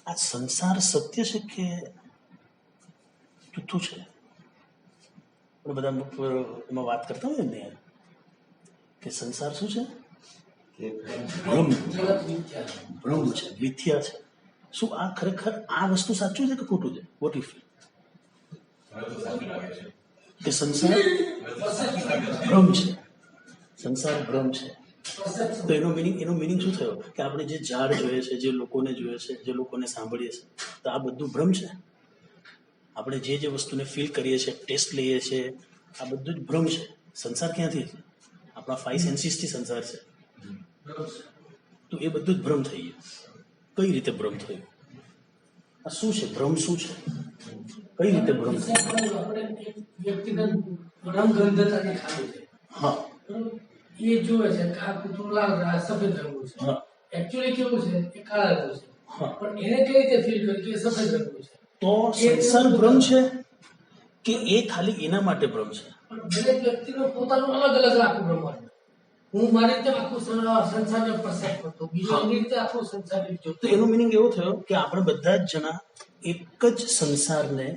આ સંસાર સત્ય છે કે જૂઠું છે? બધા એમાં વાત કરતા હોય ને કે સંસાર શું છે? ભ્રમ છે, મિથ્યા છે. શું આ ખરેખર આ વસ્તુ સાચું છે કે ખોટું છે? What you feel? કે સંસાર ભ્રમ છે, સંસાર ભ્રમ છે. તો એનો મિનિંગ શું થયો? કે આપણે જે ઝાડ જોઈએ છે, જે લોકોને જોઈએ છે, જે લોકોને સાંભળીએ છીએ, તો આ બધું ભ્રમ છે. આપણે જે વસ્તુને ફીલ કરીએ છીએ, ટેસ્ટ લઈએ છીએ, આ બધું જ ભ્રમ છે. સંસાર ક્યાંથી છે? આપણા 5 સેન્સીસથી સંસાર છે. તો એ બધું જ ભ્રમ થઈ ગયું. કઈ રીતે ભ્રમ થયું? આ શું છે? ભ્રમ શું છે? કઈ રીતે ભ્રમ થયું? હા, એ જોવે છે કે આ કૂતરું લાલ સફેદ રંગનું છે. એકચ્યુઅલી કેવું છે કે કાળા રંગનું છે. પણ એને કઈ રીતે ફીલ કર્યું કે સફેદ રંગનું છે? તો સંસાર ભ્રમ છે કે એ ખાલી એના માટે ભ્રમ છે? પણ દરેક વ્યક્તિનું પોતાનું અલગ અલગ આખું બ્રહ્માંડ. હું મારી રીતે આખું સંસારને પરસેપ્ટ કરતો, બીજો એની રીતે આખું સંસાર જોતો. તો એનો મિનિંગ એવો થયો કે આપણે બધા જ જણા એક જ સંસારને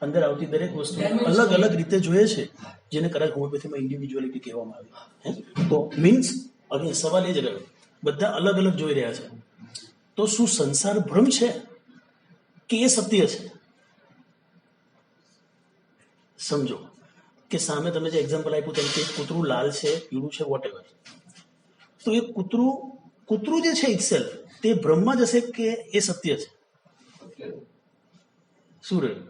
અંદર આવતી દરેક વસ્તુ અલગ અલગ રીતે જોઈએ છે, જેને કદાચ હોમિયોપેથીમાં ઇન્ડિવિજ્યુઅલિટી કહેવામાં આવે. તો મીન્સ હવે સવાલ એ જ રહ્યો, બધા અલગ અલગ જોઈ રહ્યા છે. તો શું સંસાર ભ્રમ છે કે એ સત્ય છે? સમજો કે સામે તમે જે એક્ઝામ્પલ આપ્યું તેમ કે કૂતરું લાલ છે, પીળું છે, વોટ એવર. તો એ કૂતરું જે છે ઇટસેલ્ફ તે ભ્રમમાં જ હશે કે એ સત્ય છે? શું રહ્યું?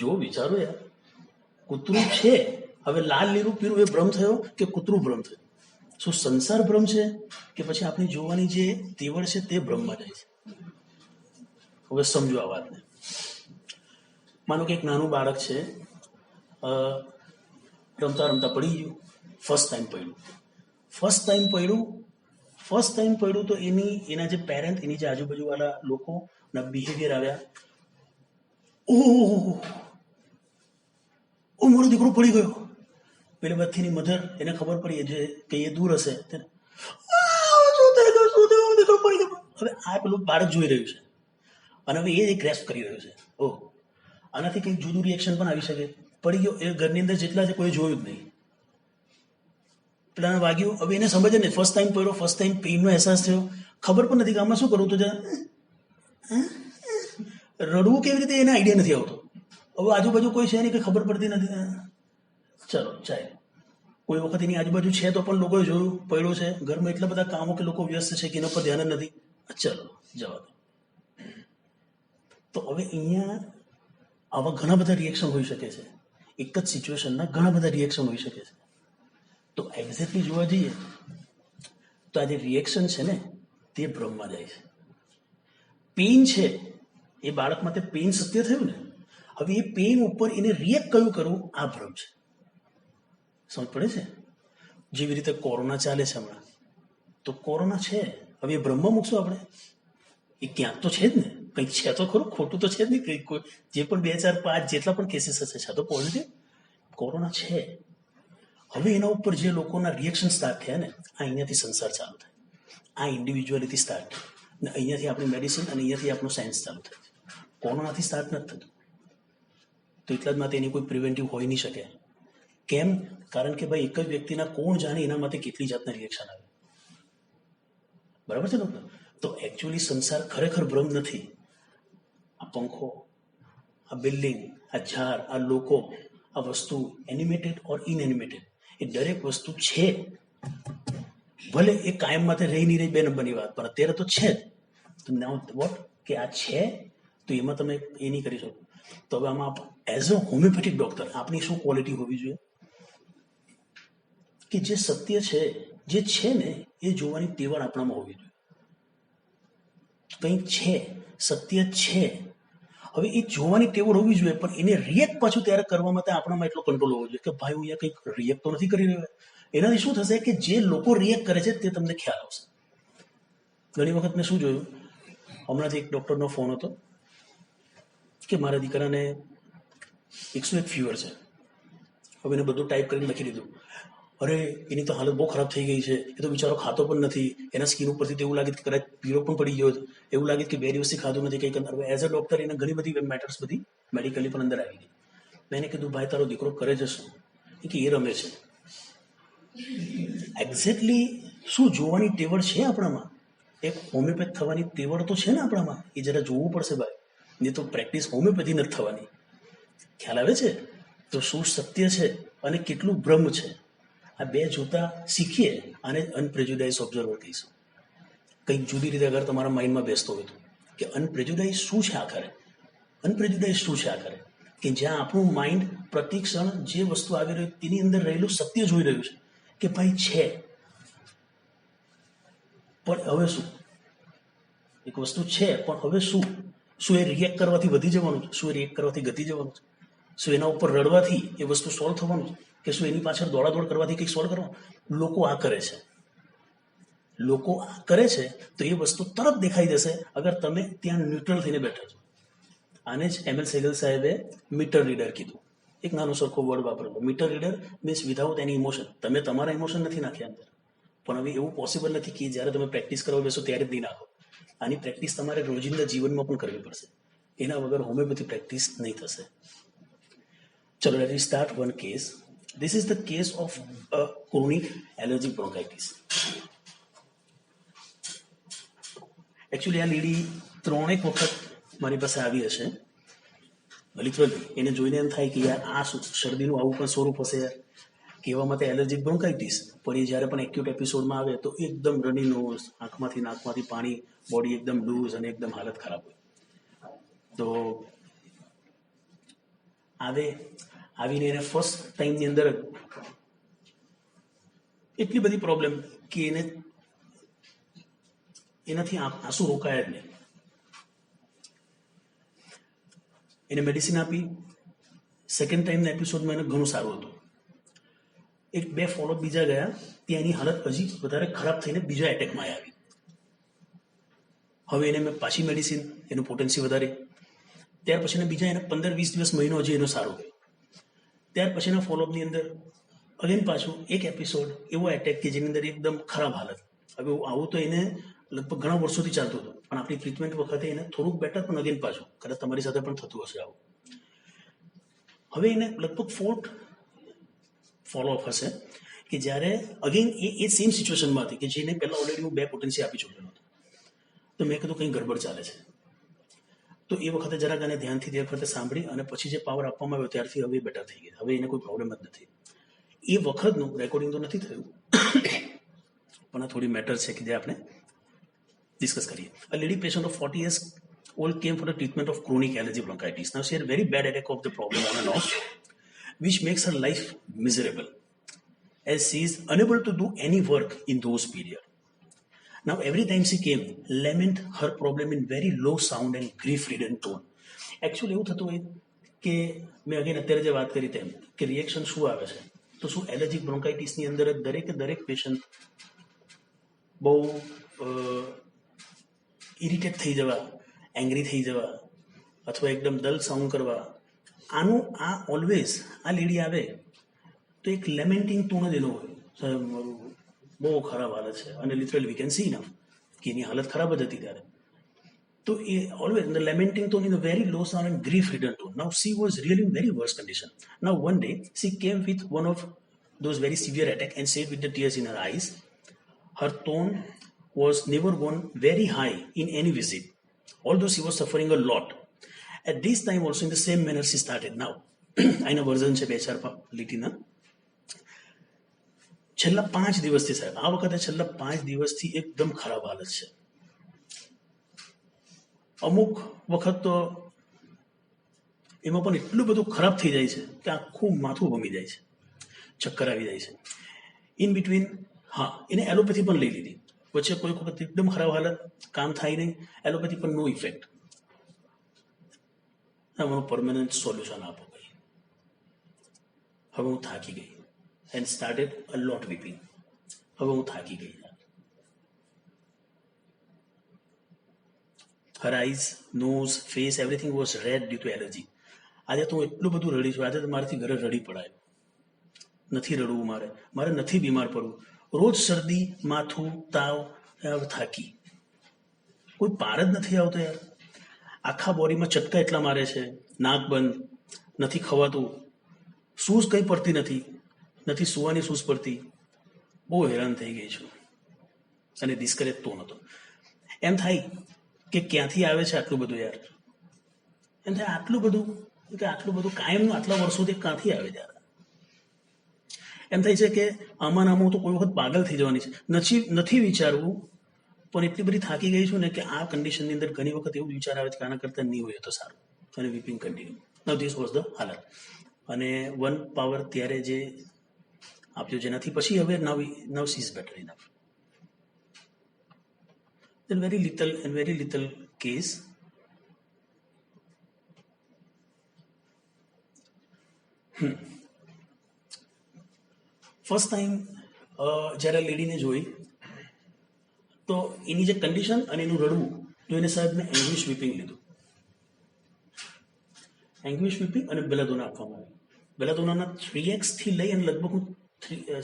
જો વિચારો યાર, કૂતરું છે, હવે લાલ લીલું પીળું એ ભ્રમ થયો કે કૂતરું ભ્રમ થયું? શું સંસાર ભ્રમ છે કે પછી આપણી જોવાની જે તેવડ છે તે ભ્રમમાં જાય છે? હવે સમજો આ વાતને. માનો કે એક નાનું બાળક છે, રમતા રમતા પડી ગયું, ફર્સ્ટ ટાઈમ પડ્યું તો એના જે પેરેન્ટ, એની જે આજુબાજુવાળા લોકોના બિહેવિયર આવ્યા, ઓ મારો દીકરો પડી ગયો. પેલી બથીની મધર, એને ખબર પડી કે એ દૂર હશે, દીકરો પડી ગયો. હવે આ પેલું બાળક જોઈ રહ્યું છે અને હવે એ ગ્રેસ્પ કરી રહ્યું છે. ઓહ, આનાથી કંઈક જુદું રિએક્શન પણ આવી શકે. પડી ગયો, એ ઘરની અંદર જેટલા છે કોઈ જોયું જ નહીં. પેલાને વાગ્યું, હવે એને સમજ જ નહીં. ફર્સ્ટ ટાઈમ પડ્યો, ફર્સ્ટ ટાઈમ પેઇનનો અહેસાસ થયો, ખબર પણ નથી કે આમાં શું કરવું. તો રડવું કેવી રીતે એને આઈડિયા નથી આવતો. હવે આજુબાજુ કોઈ છે નહીં, કંઈ ખબર પડતી નથી. ચલો ચાલે. કોઈ વખત એની આજુબાજુ છે તો પણ લોકોએ જોયું, પડ્યો છે. ઘરમાં એટલા બધા કામો કે લોકો વ્યસ્ત છે કે એના પર ધ્યાન જ નથી. ચલો જવા દો. તો હવે અહીંયા આવા ઘણા બધા રિએક્શન હોઈ શકે છે. એક જ સિચ્યુએશનના ઘણા બધા રિએક્શન હોઈ શકે છે. તો એક્ઝેક્ટલી જોવા જઈએ તો આ જે રિએક્શન છે ને તે ભ્રમમાં જાય છે. પેઇન છે, એ બાળક માટે પેઇન સત્ય થયું ને. હવે એ પેઇન ઉપર એને રિએક્ટ કયું કરવું, આ ભ્રમ છે. સમજ પડે છે? જેવી રીતે કોરોના ચાલે છે હમણાં, તો કોરોના છે, હવે એ ભ્રમમાં મૂકશું આપણે? એ ક્યાંક તો છે જ ને, કંઈક છે તો ખરું, ખોટું તો છે જ નહીં. કંઈક જે પણ 2, 4, 5 જેટલા પણ કેસીસ હશે, છે તો પોઝિટિવ. કોરોના છે. હવે એના ઉપર જે લોકોના રિએક્શન સ્ટાર્ટ થયા ને, આ અહીંયાથી સંસાર ચાલુ થાય, આ ઇન્ડિવિજ્યુઅલિટી સ્ટાર્ટ થાય, ને અહીંયાથી આપણી મેડિસિન અને અહીંયાથી આપણું સાયન્સ ચાલુ થાય. કોરોનાથી સ્ટાર્ટ નથી થતું. તો એટલા જ માટે એની કોઈ પ્રિવેન્ટિવ હોઈ નહીં શકે. કેમ? કારણ કે ભાઈ એક જ વ્યક્તિના કોણ જાણે એના માટે કેટલી જાતના રિએક્શન આવે. બરાબર છે ને? તો એકચ્યુઅલી સંસાર ખરેખર ભ્રમ નથી. આ પંખો, આ બિલ્ડિંગ, આ ઝાડ, આ લોકો, આ વસ્તુ, એનિમેટેડ ઓર ઇનએનિમેટેડ, એ દરેક વસ્તુ છે. ભલે એ કાયમ માટે રહી નહીં રહી, 2 નંબરની વાત, પણ અત્યારે તો છે જ. તો નાઉ વોટ કે આ છે, તો એમાં તમે એ નહીં કરી શકો. તો હવે આમાં એઝ અ હોમિયોપેથિક ડોક્ટર આપણી શું ક્વોલિટી હોવી જોઈએ? કે જે સત્ય છે, જે છે ને એ જોવાની ટેવડ આપણામાં હોવી જોઈએ. કંઈક છે, સત્ય છે, હવે એ જોવાની ટેવડ હોવી જોઈએ, પણ એને રિએક્ટ પાછું ત્યારે કરવા માટે આપણામાં એટલો કંટ્રોલ હોવો જોઈએ કે ભાઈ હું અહીંયા કંઈક રિએક્ટ તો નથી કરી રહ્યો. એનાથી શું થશે કે જે લોકો રિએક્ટ કરે છે તે તમને ખ્યાલ આવશે. ઘણી વખત મેં શું જોયું, હમણાંથી એક ડૉક્ટરનો ફોન હતો કે મારા દીકરાને 101 ફીવર છે. હવે એને બધું ટાઈપ કરીને લખી દીધું. અરે એની તો હાલત બહુ ખરાબ થઈ ગઈ છે, એ તો બિચારો ખાતો પણ નથી, એના સ્કિન ઉપરથી તો એવું લાગે કે કદાચ પીળો પણ પડી ગયો, એવું લાગે કે 2 દિવસથી ખાધું નથી કંઈક. એઝ અ ડોક્ટર એને ઘણી બધી મેટર્સ બધી મેડિકલી પણ અંદર આવી ગઈ. મેં એને કીધું ભાઈ તારો દીકરો કરે છે શું? કે એ રમે છે. એક્ઝેક્ટલી શું જોવાની ટેવડ છે આપણામાં? એક હોમિયોપેથ થવાની ટેવડ તો છે ને આપણામાં, એ જરા જોવું પડશે ભાઈ, નહીં તો પ્રેક્ટિસ હોમિયોપેથી નથી થવાની. ખ્યાલ આવે છે? તો શું સત્ય છે અને કેટલું ભ્રમ છે, આ બે જોતા શીખીએ. આને અનપ્રેજ્યુડાઇઝ ઓબ્ઝર્વર કહીશું. કંઈક જુદી રીતે અગર તમારા માઇન્ડમાં બેસતો હોય તો, કે અનપ્રેજ્યુડાઇઝ શું છે આખરે? અનપ્રેજ્યુડાઇઝ શું છે આખરે? કે જ્યાં આપણું માઇન્ડ પ્રતિક્ષણ જે વસ્તુ આવી રહી તેની અંદર રહેલું સત્ય જોઈ રહ્યું છે કે ભાઈ છે, પણ હવે શું? એક વસ્તુ છે પણ હવે શું? શું એ રિએક્ટ કરવાથી વધી જવાનું છે? શું એ રિએક્ટ કરવાથી ઘટી જવાનું છે? શું એના ઉપર રડવાથી એ વસ્તુ સોલ્વ થવાનું છે? કે શું એની પાછળ દોડાદોડ કરવાથી કંઈક સોલ્વ કરવાનું? લોકો આ કરે છે. લોકો આ કરે છે તો એ વસ્તુ તરત દેખાઈ જશે અગર તમે ત્યાં ન્યુટ્રલ થઈને બેઠા છો. આને જ એમએલ સેગલ સાહેબે મીટર રીડર કીધું. એક નાનો સરખો વર્ડ વાપરેલો. Meter reader means without any emotion. તમે તમારા ઇમોશન નથી નાખ્યા અંદર, પણ હવે એવું પોસિબલ નથી કે જ્યારે તમે પ્રેક્ટિસ કરવા બેસો ત્યારે જ નહીં નાખો. આની પ્રેક્ટિસ તમારે રોજિંદા જીવનમાં પણ કરવી પડશે. એના વગર હોમિયોપેથી પ્રેક્ટિસ નહીં થશે. ચલો, let me start one case. This is the case of a chronic allergic bronchitis. Actually આ લેડી 3 વખત મારી પાસે આવી હશે. લિટરલી એને જોઈને એમ થાય કે યાર આ શરદીનું આવું પણ સ્વરૂપ હશે યાર. કહેવા માટે એલર્જીક બ્રોન્કાઇટિસ, પણ એ જ્યારે પણ એક્યુટ એપિસોડમાં આવે તો એકદમ રની નોઝ, નાકમાંથી પાણી, બોડી એકદમ લૂઝ અને એકદમ હાલત ખરાબ હોય. તો આવીને એને ફર્સ્ટ ટાઈમની અંદર એટલી બધી પ્રોબ્લેમ કે એનાથી આંસુ રોકાયા જ નહીં. એને મેડિસિન આપી. સેકન્ડ ટાઈમના એપિસોડમાં એને ઘણું સારું હતું. 1-2 ફોલોઅપ બીજા ગયા ત્યાં એની હાલત હજી વધારે ખરાબ થઈને બીજા એટેકમાં આવી. હવે એને મેં પાછી મેડિસિન, એનું પોટેન્સી વધારી. ત્યાર પછીના બીજા એને 15-20 દિવસ, મહિનો હજી એનો સારો ગયો. ત્યાર પછીના ફોલોઅપની અંદર અગેન પાછું એક એપિસોડ એવો એટેક કે જેની અંદર એકદમ ખરાબ હાલત. હવે આવું તો એને લગભગ ઘણા વર્ષોથી ચાલતું હતું, પણ આપણી ટ્રીટમેન્ટ વખતે એને થોડુંક બેટર, પણ અગેન પાછું. કદાચ તમારી સાથે પણ થતું હશે આવું. હવે એને લગભગ 4th ફોલોઅપ હશે કે જ્યારે અગેન એ સેમ સિચ્યુએશનમાં હતી કે જેને પહેલાં ઓલરેડી હું 2 પોટેન્સી આપી ચૂકેલો હતો. તો મેં કીધું કંઈ ગડબડ ચાલે છે. તો એ વખતે જરાક એને ધ્યાનથી તે વખતે સાંભળી અને પછી જે પાવર આપવામાં આવ્યો ત્યારથી હવે બેટર થઈ ગઈ. હવે એને કોઈ પ્રોબ્લેમ જ નથી. એ વખતનું રેકોર્ડિંગ તો નથી થયું, પણ આ થોડી મેટર છે કે જે આપણે ડિસ્કસ કરીએ. A lady patient of 40 years old came for the treatment of chronic allergic bronchitis. Now she had a very bad attack of the problem on and off, which makes her life miserable, as she is unable to do any work in those periods. Now every time she came, lament her problem in very low sound and grief-ridden tone. Actually એવું થતું હોય કે મેં again અત્યારે જે વાત કરી તેમ કે રિએક્શન શું આવે છે, તો શું એલર્જીક બ્રોન્કાઇટિસની અંદર દરેક પેશન્ટ બહુ ઇરિટેટ થઈ જવા, એંગ્રી થઈ જવા અથવા એકદમ ડલ સાઉન્ડ કરવા. આ ઓલવેઝ આ લેડી આવે તો એક લેમેન્ટિંગ ટોન જ એનો હોય, સાહેબ મારું બહુ ખરાબ હાલત છે, અને લિટરલી વી કેન સી ના કે એની હાલત ખરાબ જ હતી ત્યારે. તો એ always the lamenting tone in a very low sound and grief-ridden tone. Now she was really in very worse condition. Now one day she came with one of those very severe attack and said with the tears in her eyes. Her tone was never gone very high in any visit, although she was suffering a lot. At this time also in the same manner she started. Now આના version છે 2-4 લીટીના. છેલ્લા 5 દિવસથી સાહેબ, આ વખતે છેલ્લા 5 દિવસથી એકદમ ખરાબ હાલત છે. અમુક વખત તો એમાં પણ એટલું બધું ખરાબ થઈ જાય છે કે આખું માથું ભમી જાય છે, ચક્કર આવી જાય છે. ઇન બિટવીન એને એલોપેથી પણ લઈ લીધી વચ્ચે. કોઈ વખત એકદમ ખરાબ હાલત, કામ થાય નહીં, એલોપેથી પણ નો ઇફેક્ટ. મને પરમાનન્ટ સોલ્યુશન આપો ભાઈ. હવે હું થાકી ગઈ એન્ડ સ્ટાર્ટેડ અ લોટ વીપિંગ. હવે હું થાકી ગઈ. Her eyes, nose, face, everything was red due to allergy. આજે તો હું એટલું બધું રડી છું, આજે તો મારાથી ઘરે રડી પડાય. નથી રડવું, મારે નથી બીમાર પડવું. રોજ શરદી, માથું, તાવ, થાકી, કોઈ પાર જ નથી આવતો યાર. આખા બોડીમાં ચટકા એટલા મારે છે, નાક બંધ, નથી ખવાતું, સૂઝ કંઈ પડતી નથી સુવાની સૂઝ પડતી. બહુ હેરાન થઈ ગઈ છું. અને ડિસ્કરેજ તો નહોતો. એમ થાય કે ક્યાંથી આવે છે આટલું બધું યાર. એમ થાય આટલું બધું કાયમનું આટલા વર્ષોથી ક્યાંથી આવે યાર. એમ થાય છે કે આમાં તો કોઈ વખત પાગલ થઈ જવાની છે. નથી વિચારવું, પણ એટલી બધી થાકી ગઈ છું ને કે આ કન્ડિશનની અંદર ઘણી વખત એવું વિચાર આવે છે કે આના કરતાં નહીં હોય તો સારું. અને weeping continue. Now this was the હાલત. અને 1 પાવર ત્યારે જે આપ્યો, જેનાથી પછી હવે now she is better enough. Then very little case. First time જ્યારે લેડીને જોઈ તો એની જે કન્ડિશન અને એનું રડવું જોઈને સાહેબ મેં એંગ્વિશ વીપિંગ લીધું. એંગ્વિશ વીપિંગ અને બેલાડોના આપવામાં આવ્યું. બેલાડોનાના 3x થી લઈ અને લગભગ હું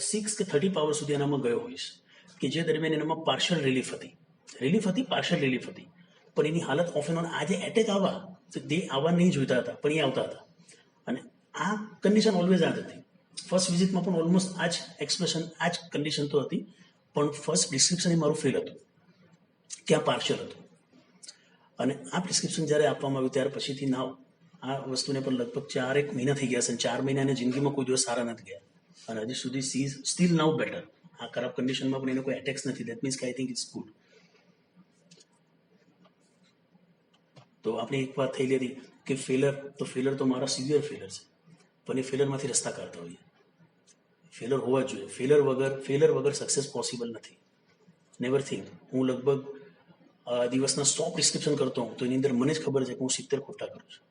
6 કે 30 પાવર સુધી એનામાં ગયો હોઈશ, કે જે દરમિયાન એનામાં પાર્શિયલ રિલીફ હતી. પણ એની હાલત ઓફ એન્ડ ઓન, આ જે એટેક આવવા નહીં જોઈતા હતા પણ એ આવતા હતા. અને આ કન્ડિશન ઓલવેઝ આ જ હતી. ફર્સ્ટ વિઝિટમાં પણ ઓલમોસ્ટ આ જ એક્સપ્રેશન, આ જ કન્ડિશન તો હતી, પણ ફર્સ્ટ પ્રિસ્ક્રિપ્શન એ મારું ફેલ હતું, ક્યાં પાર્શિયલ હતું. અને આ પ્રિસ્ક્રિપ્શન જ્યારે આપવામાં આવ્યું ત્યાર પછીથી નાવ આ વસ્તુને પણ લગભગ 4 મહિના થઈ ગયા છે. 4 મહિનાની જિંદગીમાં કોઈ દિવસ સારા નથી ગયા. અને હજી સુધી સી સ્ટીલ નાવ બેટર. આ ખરાબ કન્ડિશનમાં પણ એને કોઈ એટેક્સ નથી. દેટ મીન્સ કે આઈ થિંક ઇટ્સ ગુડ. તો આપણે એક વાત થયેલી હતી કે ફેલર તો મારા સિવિયર ફેલર છે, પણ એ ફેલરમાંથી રસ્તા કાઢતા હોઈએ. ફેલર હોવા જોઈએ. ફેલર વગર સક્સેસ પોસિબલ નથી. Never think. હું લગભગ દિવસના 100 પ્રિસ્ક્રિપ્શન કરતો હોઉં તો એની અંદર મને જ ખબર છે કે હું 70 ખોટા કરું છું.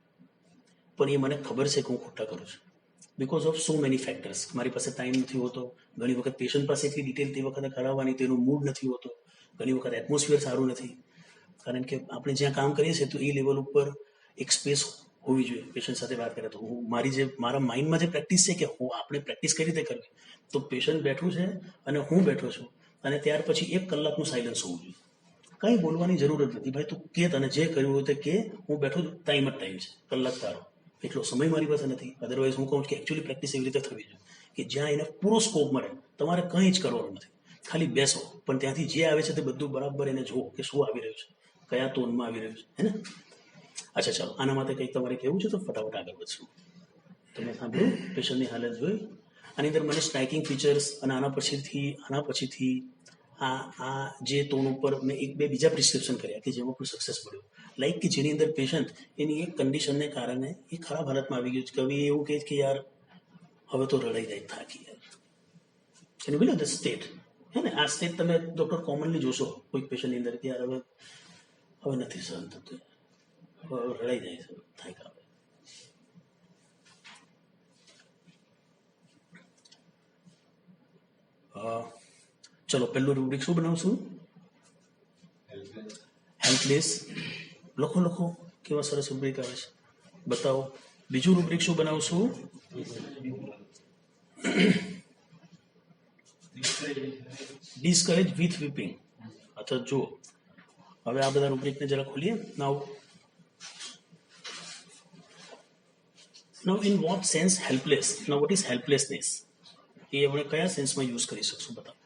પણ એ મને ખબર છે કે હું ખોટા કરું છું because of so many factors. મારી પાસે ટાઈમ નથી હોતો. ઘણી વખત પેશન્ટ પાસે એટલી ડિટેલ તે વખતે કરાવવાની તો એનું મૂડ નથી હોતો. ઘણી વખત એટમોસ્ફિયર સારું નથી. કારણ કે આપણે જ્યાં કામ કરીએ છીએ તો એ લેવલ ઉપર એક સ્પેસ હોવી જોઈએ પેશન્ટ સાથે વાત કરે. તો મારા માઇન્ડમાં જે પ્રેક્ટિસ છે કે આપણે પ્રેક્ટિસ કઈ રીતે કરવી, તો પેશન્ટ બેઠું છે અને હું બેઠો છું, અને ત્યાર પછી 1 કલાકનું સાયલન્સ હોવું જોઈએ. કંઈ બોલવાની જરૂર જ નથી. ભાઈ તું કે તને જે કર્યું હોય તે કે, હું બેઠો છું, ટાઈમ છે, કલાક તારો, એટલો સમય મારી પાસે નથી. અધરવાઇઝ હું કહું કે એકચ્યુઅલી પ્રેક્ટિસ એવી રીતે થવી જોઈએ કે જ્યાં એને પૂરો સ્કોપ મળે. તમારે કંઈ જ કરવાનું નથી, ખાલી બેસો, પણ ત્યાંથી જે આવે છે તે બધું બરાબર એને જુઓ કે શું આવી રહ્યું છે, કયા ટોનમાં આવી રહ્યું છે, હે ને. અચ્છા ચાલો, આના માટે કંઈક તમારે કહેવું છે તો ફટાફટ આગળ વધશું. તમે સાંભળ્યું, પેશન્ટની હાલત જોઈ. આની અંદર મને સ્ટ્રાઇકિંગ ફીચર્સ અને આના પછીથી આ જે ટોન ઉપર મેં 1-2 બીજા પ્રિસ્ક્રિપ્શન કર્યા કે જેમાં પણ સક્સેસ મળ્યું. લાઈક કે જેની અંદર પેશન્ટ એની એક કન્ડિશનને કારણે એ ખરાબ હાલતમાં આવી ગયું છે. કવિ એવું કહે કે યાર હવે તો રડાઈ જાય, થાકી યાર. એનું બિલો ધ સ્ટેટ, હે ને. આ સ્ટેટ તમે ડૉક્ટર કોમનલી જોશો કોઈક પેશન્ટની અંદર કે યાર હવે નથી સહન થતું, હવે રડાઈ જાય છે, થાક આવે. ચલો, પહેલું રૂબ્રિક શું બનાવશું? હેલ્પલેસ. લખો કેવા સરસ રૂબ્રિક આવે છે, બતાવો. બીજું રૂબ્રિક શું બનાવશું? Discourage with weeping. અચ્છા જુઓ, હવે આ બધા રૂબ્રિકને જરા ખોલીએ. Now in what sense helpless? Now what is helplessness? એ આપણે કયા સેન્સમાં યુઝ કરી શકશું? બતાવો.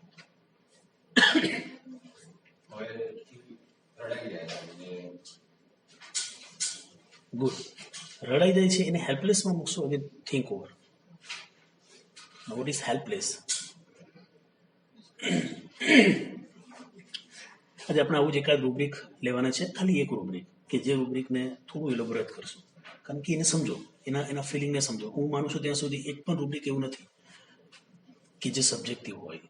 ગુડ. રડાઈ જાય છે એને હેલ્પલેસમાં મૂકશો. હવે think over. What is helpless? આજે આપણે આવું જ એકાદ રૂબ્રિક લેવાના છે, ખાલી એક રૂબ્રિક કે જે રૂબ્રિકને થોડું ઇલોબોરેટ કરશું, કારણ કે એને સમજો, એના ફિલિંગને સમજો. હું માનું છું ત્યાં સુધી એક પણ રૂબ્રિક એવું નથી કે જે સબ્જેક્ટિવ હોય.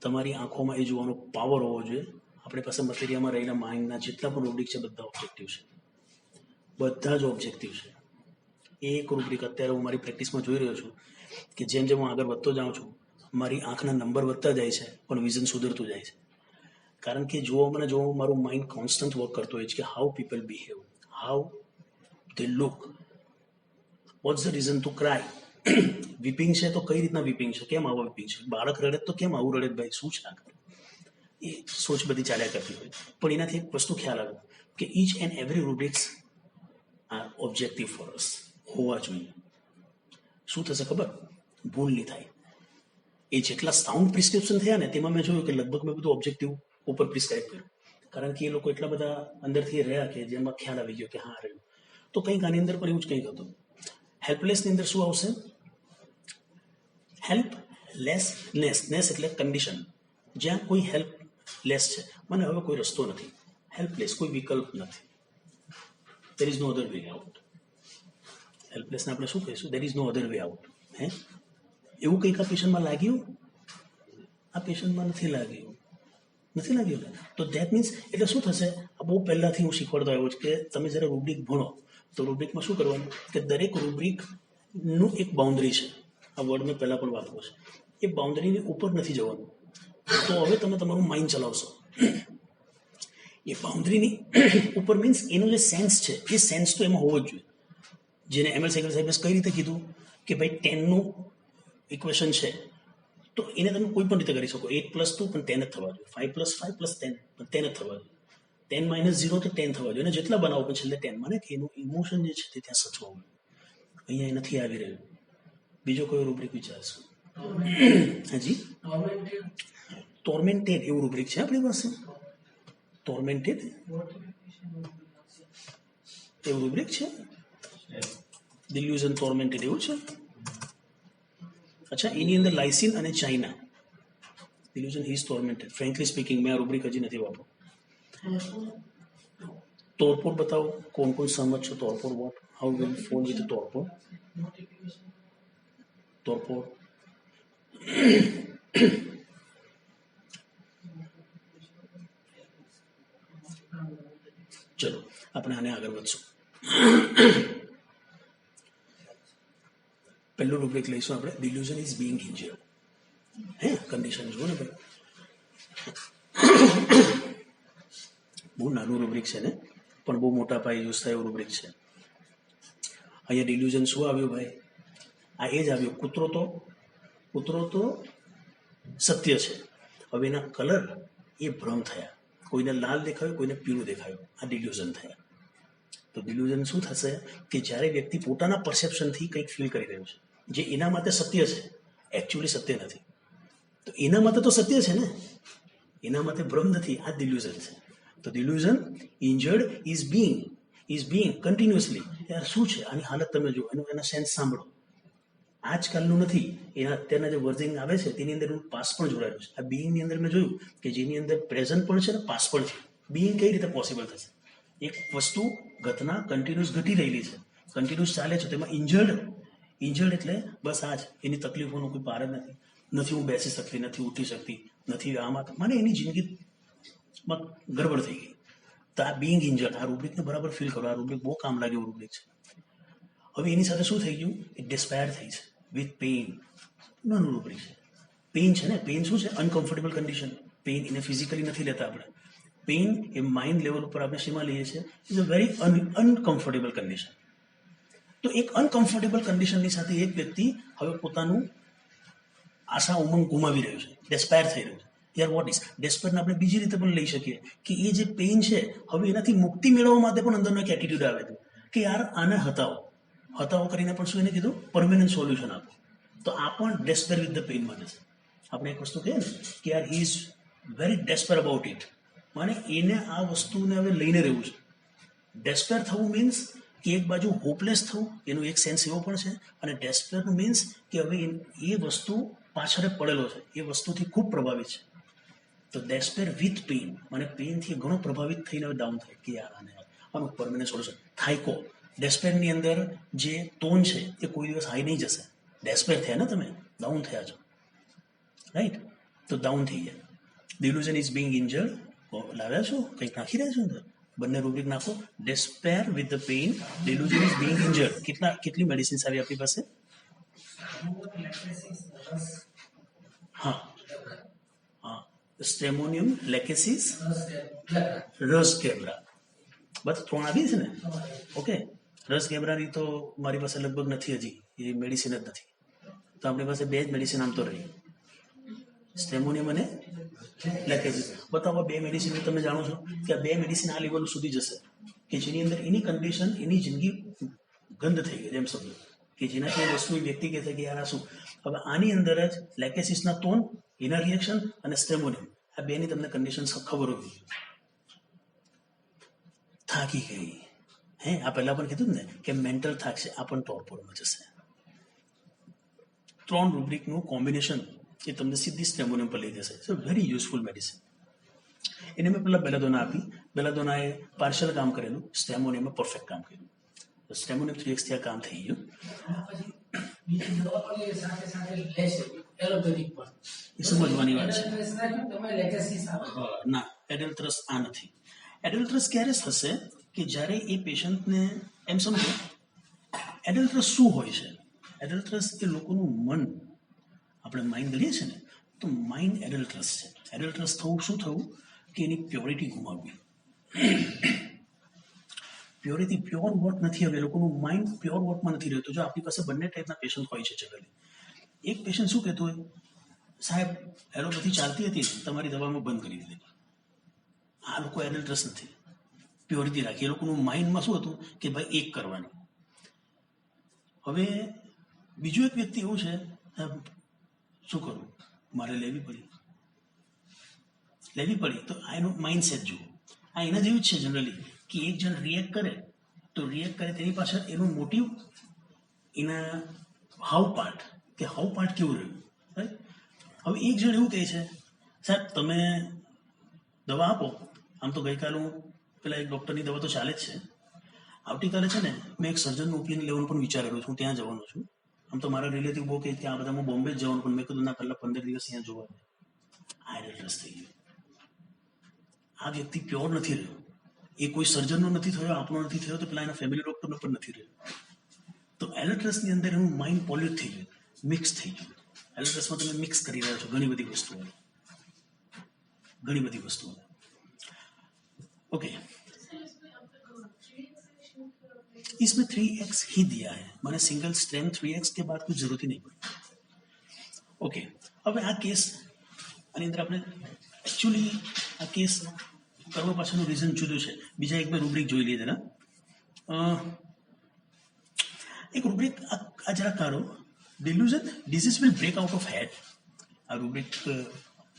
તમારી આંખોમાં એ જોવાનો પાવર હોવો જોઈએ. આપણી પાસે મટીરિયલમાં રહેલા માઇન્ડના જેટલા પણ રૂબ્રિક છે બધા ઓબ્જેક્ટિવ છે, બધા જ ઓબ્જેક્ટિવ છે. એક રૂબ્રિક અત્યારે હું મારી પ્રેક્ટિસમાં જોઈ રહ્યો છું કે જેમ જેમ હું આગળ વધતો જાઉં છું મારી આંખના નંબર વધતા જાય છે પણ વિઝન સુધરતું જાય છે. કારણ કે જો મારું માઇન્ડ કોન્સ્ટન્ટ વર્ક કરતો હોય છે કે how people behave, how they look, what's the reason to cry, weeping છે તો કઈ રીતના વીપિંગ છે, કેમ આવો વીપિંગ છે, બાળક રડે તો કેમ આવું રડે ભાઈ, શું છે આ કરે, એ સોચ બધી ચાલ્યા કરતી હોય. પણ એનાથી એક વસ્તુ ખ્યાલ આવે કે each and every rubrics are objective for us હોવા જોઈએ. શું થશે ખબર, ભૂલ નહીં થાય. એ જેટલા સાઉન્ડ પ્રિસ્ક્રિપ્શન થયા ને તેમાં મેં જોયું કે લગભગ મેં બધું ઓબ્જેક્ટિવ ઉપર પ્રિસ્ક્રાઇબ કર્યું, કારણ કે એ લોકો એટલા બધા અંદરથી રહ્યા કે જેમાં ખ્યાલ આવી ગયો કે હા રહ્યું. તો કંઈક આની અંદર પણ એવું જ કંઈક હતું. હેલ્પલેસની અંદર શું આવશે, હેલ્પલેસનેસ એટલે કન્ડિશન, જ્યાં કોઈ હેલ્પલેસ છે, મને હવે કોઈ રસ્તો નથી, હેલ્પલેસ કોઈ વિકલ્પ નથી, there is no other way out. હેલ્પલેસને આપણે શું કહીશું, there is no other way out. હે એવું કંઈક આ પેશન્ટમાં લાગ્યું, આ પેશન્ટમાં નથી લાગ્યું ને, તો ધેટ મીન્સ એટલે શું થશે, આ બહુ પહેલાથી હું શીખવાડતો આવ્યો છું કે તમે જ્યારે રૂબ્રિક ભણો તો રૂબ્રિકમાં શું કરવાનું કે દરેક રૂબ્રિકનું એક બાઉન્ડ્રી છે. આ વર્ડ મેં પહેલાં પણ વાપર્યો છે. એ બાઉન્ડ્રીની ઉપર નથી જવાનું. તો હવે તમે તમારું માઇન્ડ ચલાવશો. એ બાઉન્ડ્રીની ઉપર મીન્સ એનો જે સેન્સ છે એ સેન્સ તો એમાં હોવો જ જોઈએ. જેને એમએલ સેગલ સાહેબે કઈ રીતે કીધું કે ભાઈ 10નું ઇક્વેશન છે તો એને તમે કોઈ પણ રીતે કરી શકો. 8+2 પણ 10 જ થવા જોઈએ, 5+5 + 10 પણ 10 જ થવા જોઈએ, 10 - 0 તો 10 થવા જોઈએ. અને જેટલા બનાવો પણ છેલ્લે 10 મને કે એનું ઇમોશન જે છે તે ત્યાં સચવાવું. અહીંયા એ નથી આવી રહ્યું. બીજો કયો રૂબ્રિક વિચારશું? હાજી, ટોર્મેન્ટેડ એવું રૂબ્રિક છે આપણી પાસે. ટોર્મેન્ટેડ એવું રૂબ્રિક છે. ડિલ્યુઝન ટોર્મેન્ટેડ એવું છે. અચ્છા, એની અંદર લાઇસિન અને China. Delusion is tormented. Frankly speaking મેં આ રૂબ્રિક હજી નથી વાપર્યું. ટોરપોર બતાવો, કોણ કોણ સહમત છો? Torpor what, how will fall with torpor? Torpor ચલો આપણે આને આગળ વધશું. પહેલું રૂબ્રિક લઈશું આપણે, ડિલ્યુઝન ઇઝ બીઇંગ ઇન્જર્ડ. હે કન્ડિશન જુઓ ને ભાઈ, બહુ નાનું રૂબ્રિક છે ને પણ બહુ મોટા પાયે યુઝ થાય એવું રૂબ્રિક છે. અહીંયા ડિલ્યુઝન શું આવ્યું ભાઈ? આ એ જ આવ્યું, કૂતરો તો સત્ય છે. હવે એના કલર એ ભ્રમ થયા, કોઈને લાલ દેખાયું, કોઈને પીળું દેખાયું, આ ડિલ્યુઝન થયા. તો ડિલ્યુઝન શું થશે કે જ્યારે વ્યક્તિ પોતાના પરસેપ્શનથી કંઈક ફીલ કરી રહ્યું છે જે એના માટે સત્ય છે, એકચ્યુઅલી સત્ય નથી. તો એના માટે તો સત્ય છે ને, એના માટે ભ્રમ નથી. આ ડિલ્યુઝન છે. તો delusion injured is being continuously. યાર શું છે આની હાલત? તમે જુઓ, એના સેન્સ સાંભળો. આજકાલનું નથી, એના અત્યારના જે વર્ઝિંગ આવે છે તેની અંદર પાસ પણ જોડાયેલું છે. આ બીઇંગની અંદર મેં જોયું કે જેની અંદર પ્રેઝન્ટ પણ છે ને પાસ પણ છે. બીઇંગ કઈ રીતે પોસિબલ થશે? એક વસ્તુ ઘટના કન્ટિન્યુઅસ ઘટી રહેલી છે, કન્ટિન્યુઅસ ચાલે છે, તેમાં ઇન્જર્ડ એટલે બસ આ જ, એની તકલીફોનો કોઈ પાર જ નથી હું બેસી શકતી, નથી ઉઠી શકતી, નથી આમાં, મને એની જિંદગીમાં ગડબડ થઈ ગઈ. તો આ બીઇંગ ઇન્જર્ડ, આ રૂબ્રિકને બરાબર ફીલ કરો. આ રૂબ્રિક બહુ કામ લાગે એવું રૂબ્રિક છે. હવે એની સાથે શું થઈ ગયું? એ ડિસ્પાયર થઈ છે વિથ પેઇન. નાનું રૂબ્રિક છે. પેઇન છે ને, પેઇન શું છે? Uncomfortable condition. પેઇન એને ફિઝિકલી નથી લેતા આપણે. પેઇન એ માઇન્ડ લેવલ ઉપર આપણે શેમાં લઈએ છીએ? Is a very uncomfortable condition. તો એક અનકમ્ફર્ટેબલ કન્ડિશનની સાથે એક વ્યક્તિ હવે પોતાનું આશા ઉમંગ ગુમાવી રહ્યું છે, ડેસ્પાયર થઈ રહ્યું છે. યાર વોટ ઇઝ ડેસ્પેરને આપણે બીજી રીતે પણ લઈ શકીએ કે એ જે પેઇન છે હવે એનાથી મુક્તિ મેળવવા માટે પણ અંદરનો એક એટીટ્યુડ આવે છે કે યાર આને હતાવો કરીને પણ શું એને કીધું? પરમેનન્ટ સોલ્યુશન આપો. તો આ પણ ડેસ્પેર વિથ ધ પેઇન માટે છે. આપણે એક વસ્તુ કહીએ ને કે યાર he is very despair about it, મને એને આ વસ્તુને હવે લઈને રહેવું છે. ડેસ્પેર થવું મીન્સ કે એક બાજુ હોપલેસ થવું, એનો એક સેન્સ એવો પણ છે. અને ડેસ્પેરનું મીન્સ કે હવે એ વસ્તુ પાછળ પડેલો છે, એ વસ્તુથી ખૂબ પ્રભાવિત છે. તો ડેસ્પેર વિથ પેઇન, મને પેઇનથી ઘણો પ્રભાવિત થઈને ડાઉન થાય કે યાર આનું પરમેનન્ટ સોલ્યુશન. થાયકો, ડેસ્પેરની અંદર જે ટોન છે એ કોઈ દિવસ હાઈ નહીં જશે. ડેસ્પેર થયા ને તમે, ડાઉન થયા છો, રાઈટ? તો ડાઉન થઈ ગયા. ડિલ્યુઝન ઇઝ બીઇંગ ઇન્જર્ડ લાવ્યા છો, કંઈક નાખી રહ્યા છો અંદર? બંને રૂબ્રિક નાખો. Despair with the pain, delusion is being injured. કેટલી મેડિસિન્સ આવી આપણી પાસે? હા, સ્ટ્રેમોનિયમ, લેકેસિસ, રસ ગેબ્રા, બસ 3 આવી છે ને? ઓકે, રસ ગેબ્રાની તો મારી પાસે લગભગ નથી હજી, એ મેડિસિન જ નથી. આપણી પાસે બે જ મેડિસિન આમ તો રહી, સ્ટેમોનિયમ અને લેકેસિસ. બતાવો બે મેડિસિન તમે જાણો છો કે આ બે મેડિસિન આ લેવલ સુધી જશે કે જેની અંદર એની કન્ડિશન, એની જિંદગી ગંધ થઈ ગઈ, એમ સમજો કે જેનાથી વસ્તુ વ્યક્તિ કહે છે કે યાર આ શું. હવે આની અંદર જ લેકેસિસના ટોન, ઇનર રિએક્શન અને સ્ટેમોનિયમ, આ બેની તમને કન્ડિશન ખબર હોવી. થાકી ગઈ, આ પહેલા પણ કીધું ને કે મેન્ટલ થાક છે, આ પણ ટોર્પોરમાં જશે. 3 રૂબ્રિકનું કોમ્બિનેશન એ તમને સીધી સ્ટેમોનિયમ પર લઈ જશે. It's a very useful medicine. એને મેં પહેલાં બેલાદોના આપી, બેલાદોનાએ પાર્શિયલ કામ કરેલું, સ્ટેમોનિયમે પરફેક્ટ કામ કર્યું. સ્ટેમોનિયમ 3x થી આ કામ થઈ ગયું. એ સમજવાની વાત છે. ના, એડલ્ટ્રસ આ નથી. એડલ્ટ્રસ ક્યારે થશે કે જ્યારે એ પેશન્ટને એમ સમજો એડલ્ટ્રસ શું હોય છે. એડલ્ટ્રસ એ લોકોનું મન, આપણે માઇન્ડ લઈએ છીએ ને, તો માઇન્ડ એડલ્ટ્રસ છે. એડલ્ટ્રસ થવું શું થવું કે એની પ્યોરિટી ગુમાવવી. પ્યોરિટી, પ્યોર વર્ક નથી હવે, લોકોનું માઇન્ડ પ્યોર વર્કમાં નથી રહેતું. જો આપણી પાસે બંને ટાઈપના પેશન્ટ હોય છે જનરલી. એક પેશન્ટ શું કહેતો હોય, સાહેબ એલોપેથી ચાલતી હતી, તમારી દવામાં બંધ કરી દીધી. આ લોકો એડલ્ટ્રસ નથી, પ્યોરિટી રાખી. એ લોકોનું માઇન્ડમાં શું હતું કે ભાઈ એક કરવાની. હવે બીજું એક વ્યક્તિ એવું છે, શું કરું, મારે લેવી પડી તો આ એનું માઇન્ડસેટ જુઓ. આ એના જેવું જ છે જનરલી કે એક જણ રિએક્ટ કરે તો રિએક્ટ કરે તેની પાછળ એનું મોટિવ, એના હાઉ પાર્ટ કેવું રહ્યું. રાઈટ. હવે એક જણ એવું કહે છે, સાહેબ તમે દવા આપો, આમ તો ગઈકાલે હું પેલા એક ડૉક્ટરની દવા તો ચાલે જ છે, આવતીકાલે છે ને મેં એક સર્જનનું ઓપિનિયન લેવાનું પણ વિચાર કર્યો છું, હું ત્યાં જવાનો છું. આમ તો મારા રિલેટિવ બહુ કહે કે આ બધા હું બોમ્બે જ જવાનું, પણ મેં કીધું ના, પહેલાં 15 દિવસ અહીંયા જોવા. આ એડલ્ટ્રસ થઈ ગયું. આ વ્યક્તિ પ્યોર નથી રહ્યો. એ કોઈ સર્જનનો નથી થયો, આપણો નથી થયો, તો પેલા એના ફેમિલી ડૉક્ટરનો પણ નથી રહ્યો. તો એડલ્ટ્રસની અંદર એનું માઇન્ડ પોલ્યુટ થઈ ગયું, મિક્સ થઈ ગયું. એડલ્ટ્રસમાં તમે મિક્સ કરી રહ્યા છો ઘણી બધી વસ્તુઓ. ओके, इसमें 3x ही दिया है, मैंने सिंगल स्ट्रेंथ 3x के बाद कुछ जरूरत ही नहीं पड़ी. ओके, હવે આ કેસ આની અંદર આપણે એકચ્યુઅલી આ કેસ કરવા પાછળનું રીઝન જુદું છે. બીજા એક બે રૂબ્રિક જોઈ લઈએ જરા. એક રૂબ્રિક આ જરા કાઢો, delusion disease will break out of head. આ rubric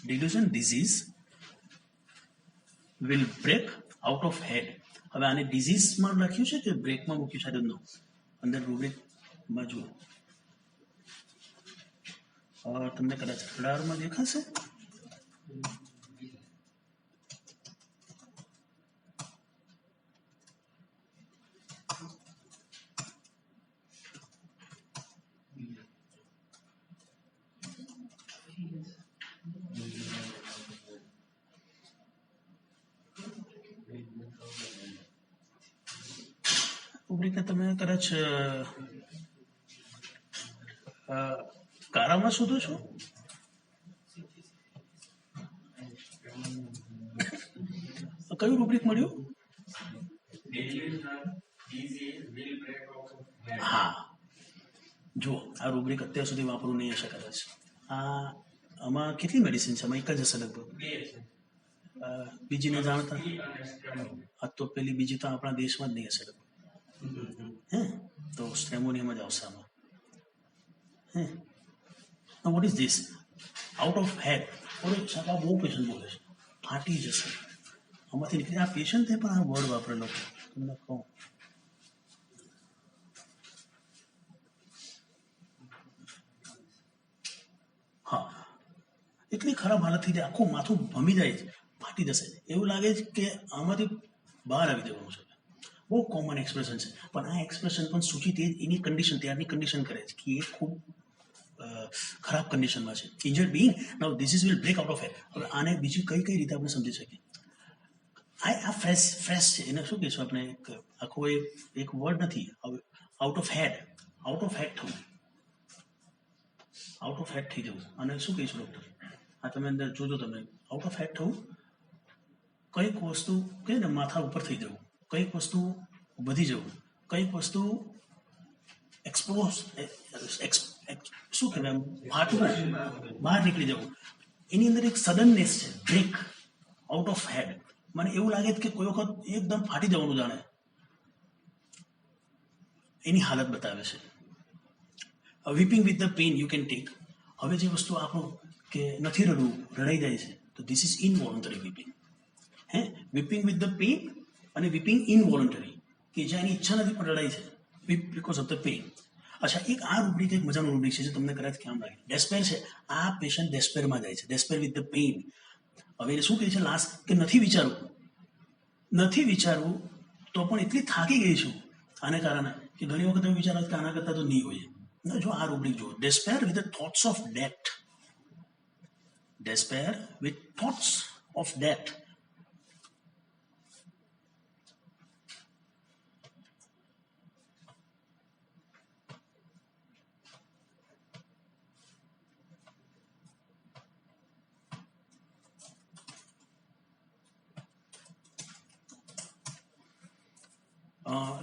delusion disease will break out of head. હવે આને ડિઝીઝમાં લખ્યું છે કે બ્રેકમાં મૂક્યું છે? નો, અંદર રૂબ્રિકમાં જુઓ, તમને કદાચ રડારમાં દેખાશે. રૂબ્રિકને તમે કદાચ કારામાં શોધો છો. કયું રૂબ્રિક મળ્યું? હા, જુઓ, આ રૂબ્રિક અત્યાર સુધી વાપરવું નહીં હશે કદાચ. આમાં કેટલી મેડિસિન છે? આમાં એક જ હશે લગભગ. બીજી ન જાણતા? આ તો પેલી બીજી તો આપણા દેશમાં જ નહીં હશે લગભગ. તો સ્ટેમોનિયમ જ આવશે આમાં. What is this? Out of head. આ બહુ પેશન્ટ બોલે છે, ફાટી જશે આમાંથી નીકળી. આ પેશન્ટે પણ આ વર્ડ વાપરેલો તમને કહું. હા, એટલી ખરાબ હાલત થઈ જાય, આખું માથું ભમી જાય છે, ફાટી જશે, એવું લાગે છે કે આમાંથી બહાર આવી જવાનું છે. બહુ કોમન એક્સપ્રેશન છે, પણ આ એક્સપ્રેશન પણ સૂચિત એની કન્ડિશન, ત્યારની કન્ડિશન કરે છે કે એ ખૂબ ખરાબ કન્ડિશનમાં છે. Injured being, now disease will break out of head. હવે આને બીજી કઈ રીતે આપણે સમજી શકીએ? આ ફ્રેશ છે, એને શું કહીશું આપણે? આખો એક વર્ડ નથી. આઉટ ઓફ હેડ થવું, આઉટ ઓફ હેડ થઈ જવું. અને શું કહીશું ડૉક્ટર? આ તમે અંદર જોજો, તમે આઉટ ઓફ હેડ થવું, કઈક વસ્તુ કહે ને માથા ઉપર થઈ જવું, કઈક વસ્તુ વધી જવું, કઈક વસ્તુ એક્સપોઝ શું કહેવાય ફાટવું, બહાર નીકળી જવું, એની અંદર એક સડનનેસ છે, બ્રેક આઉટ ઓફ હેડ. મને એવું લાગે કે કોઈ વખત એકદમ ફાટી જવાનું જાણે એની હાલત બતાવે છે. Weeping with the pain you can take. હવે જે વસ્તુ આપણું કે નથી રડવું, રડાઈ જાય છે, તો this is involuntary weeping. Weeping with the pain અને વીપિંગ ઇનવોલન્ટરી, કે જ્યાં એની ઈચ્છા નથી પણ રડાય છે બીકોઝ ઓફ ધ પેઇન. અચ્છા, એક આ રૂબ્રિક એક મજાનું રૂબ્રિક છે જે તમને કદાચ ખ્યાલ લાગે. ડેસ્પેર છે, આ પેશન્ટ ડેસ્પેરમાં જાય છે, ડેસ્પેર વિથ ધ પેઇન. હવે એને શું કહે છે લાસ્ટ કે નથી વિચારવું તો પણ એટલી થાકી ગઈ છું આને કારણે કે ઘણી વખત એવું વિચાર કે આના કરતા તો નહીં હોય. જો આ રૂબ્રિક જુઓ, despair with thoughts of death. Despair with thoughts of death.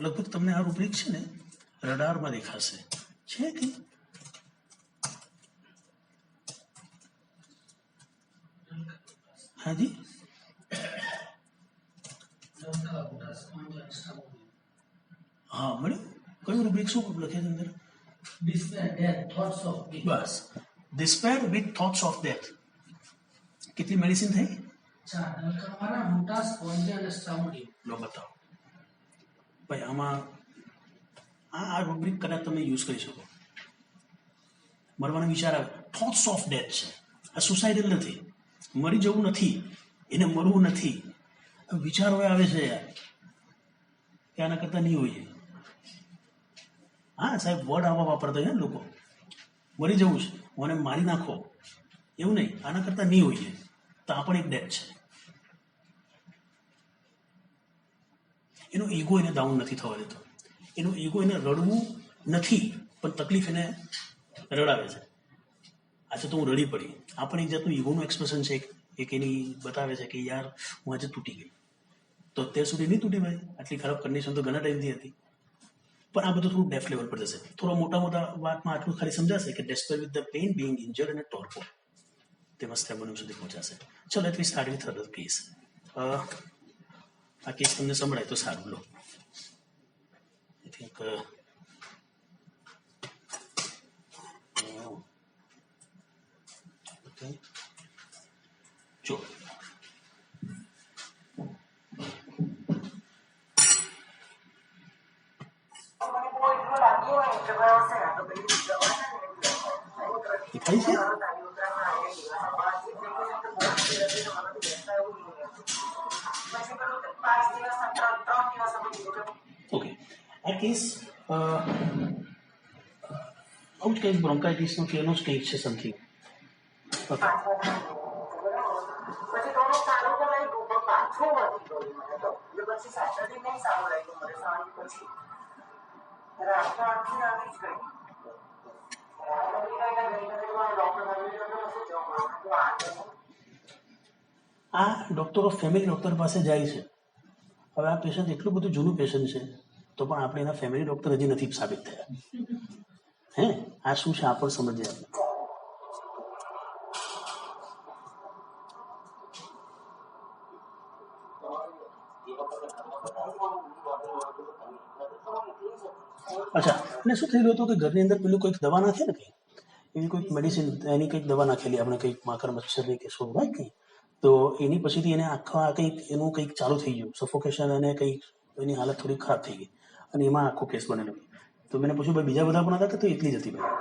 લગભગ તમને આ રૂબ્રિક છે ને રડારમાં દેખાશે, છે કે હાજી હા મળ્યું. કયું રૂબ્રિક શું લખે છે અંદર? બસ, despair with thoughts of death. કેટલી મેડિસિન થઈ? લો બતાવો ભાઈ. આમાં આ રૂબ્રિક કદાચ તમે યુઝ કરી શકો. મરવાનો વિચાર આવે, થોટ્સ ઓફ ડેથ છે, આ સુસાઇડલ નથી, મરી જવું નથી, એને મરવું નથી, વિચારો આવે છે યાર કે આના કરતા નહીં હોય. હા સાહેબ, વર્ડ આવા વાપરતા હોય ને લોકો, મરી જવું છે, મને મારી નાખો, એવું નહીં, આના કરતા નહીં હોય. તો આ પણ એક ડેથ છે. એનો ઈગો એને ડાઉન નથી થવા દેતો, એનો ઈગો એને રડવું નથી પણ તકલીફ એને રડાવે છે. આજે તો હું રડી પડી, આ પણ એક જાતનું ઈગોનું એક્સપ્રેશન છે. એક એની બતાવે છે કે યાર હું આજે તૂટી ગઈ. તો અત્યાર સુધી નહીં તૂટી ભાઈ, આટલી ખરાબ કન્ડિશન તો ઘણા ટાઈમથી હતી. પણ આ બધું થોડું ડેફ લેવલ પર જશે. થોડો મોટા વાતમાં આટલું ખાલી સમજાશે કે despair with the pain, being injured અને ટોર્પો, તે મસ્તેબોનિમ સુધી પહોંચાશે. ચલો, let we start with other case. આ કેસ તમને સંભળાય તો સારું. લો, આઈ થિંક જો થાય છે. ઓકે, આ કેસ આવું જ કંઈક બ્રોન્કાઇટિસનો કે એનો જ કંઈક છે સમથિંગ. ઓકે, આ ડૉક્ટરો ફેમિલી ડૉક્ટર પાસે જાય છે. હવે આ પેશન્ટ એટલું બધું જૂનું પેશન્ટ છે તો પણ આપણે એના ફેમિલી ડૉક્ટર હજી નથી સાબિત થયા. આ શું છે આ પણ સમજીએ આપણે. અચ્છા, અને શું થયેલું હતું કે ઘરની અંદર પેલું કોઈક દવા નાખે ને, કંઈ એવી કોઈક મેડિસિન, એની કંઈક દવા નાખેલી આપણે, કંઈક માકડ મચ્છરની કે શું હોય કંઈ, તો એની પછીથી એને આખા કંઈક એનું કંઈક ચાલુ થઈ ગયું, સફોકેશન, અને કંઈક એની હાલત થોડી ખરાબ થઈ ગઈ, અને એમાં આખો કેસ બનેલો. તો મેં પૂછ્યું ભાઈ બીજા બધા પણ હતા કે તો એટલી જ હતી ભાઈ?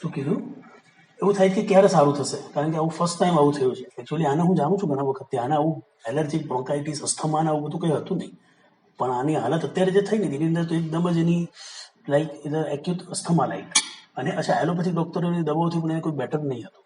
શું કીધું? એવું થાય કે ક્યારે સારું થશે, કારણ કે આવું ફર્સ્ટ ટાઈમ આવું થયું છે. એકચ્યુઅલી આને હું જાણું છું ઘણા વખતથી, આને આવું એલર્જી, બ્રોન્કાઇટિસ, અસ્થમા આવું બધું કંઈ હતું નહીં, પણ આની હાલત અત્યારે જે થઈ ને એની અંદર તો એકદમ જ એની લાઈક ઇધર એક્યુટ અસ્થમા લાઈક. અને અચ્છા એલોપેથિક ડૉક્ટરોની દવાઓથી પણ એને કોઈ બેટર નહીં હતું.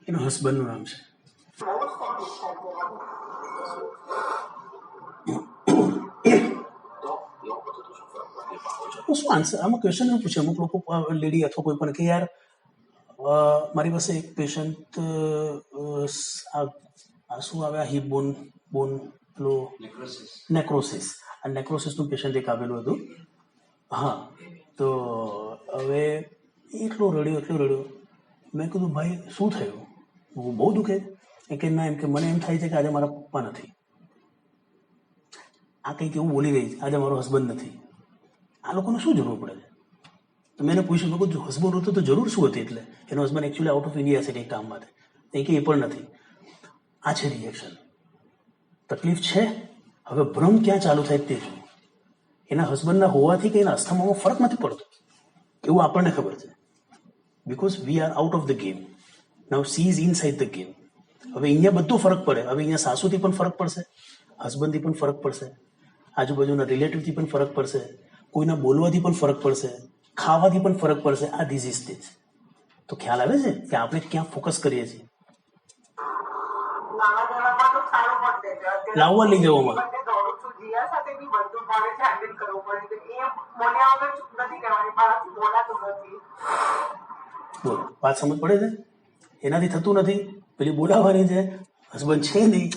એનો હસબન્ડનું નામ છે. શું આન્સર આમાં ક્વેશ્ચન એવું પૂછે અમુક લોકો લેડી અથવા કોઈ પણ કે યાર મારી પાસે એક પેશન્ટ શું આવે હિપ બોન પેલો નેક્રોસિસ આ નેક્રોસિસનું પેશન્ટ એક આવેલું હતું. હા તો હવે એટલો રડ્યો. મેં કીધું ભાઈ શું થયું, બહુ દુખે? એ કે ના, એમ કે મને એમ થાય છે કે આજે મારા પપ્પા નથી, આ કંઈક એવું બોલી રહી છે, આજે મારો હસબન્ડ નથી. આ લોકોને શું જરૂર પડે છે? તો મેં એને પૂછ્યું, મેં કહ્યું હસબન્ડ હોતો તો જરૂર શું હતી? એટલે એનો husband actually out of India છે કંઈક કામ માટે. એ કે એ પણ નથી. આ છે રિએક્શન. તકલીફ છે. હવે ભ્રમ ક્યાં ચાલુ થાય તે શું? એના હસબન્ડના હોવાથી કે એના અસ્થમામાં ફરક નથી પડતો એવું આપણને ખબર છે. Because we are out of the game. Now she is in side the game. હવે અહીંયા બધો ફરક પડે. હવે અહીંયા સાસુથી પણ ફરક પડશે, હસબન્ડથી પણ ફરક પડશે, આજુબાજુના રિલેટિવથી પણ ફરક પડશે, કોઈના બોલવાથી પણ ફરક પડશે, ખાવાથી પણ ફરક પડશે. આ ડિઝીઝ સ્ટેજ. તો ખ્યાલ આવે છે કે આપણે ક્યાં ફોકસ કરીએ છીએ? લાવવા લઈ જવામાં બોલો, વાત સમજ પડે છે? એનાથી થતું નથી, પેલી બોલાવવાની છે, હસબન્ડ છે નહીં.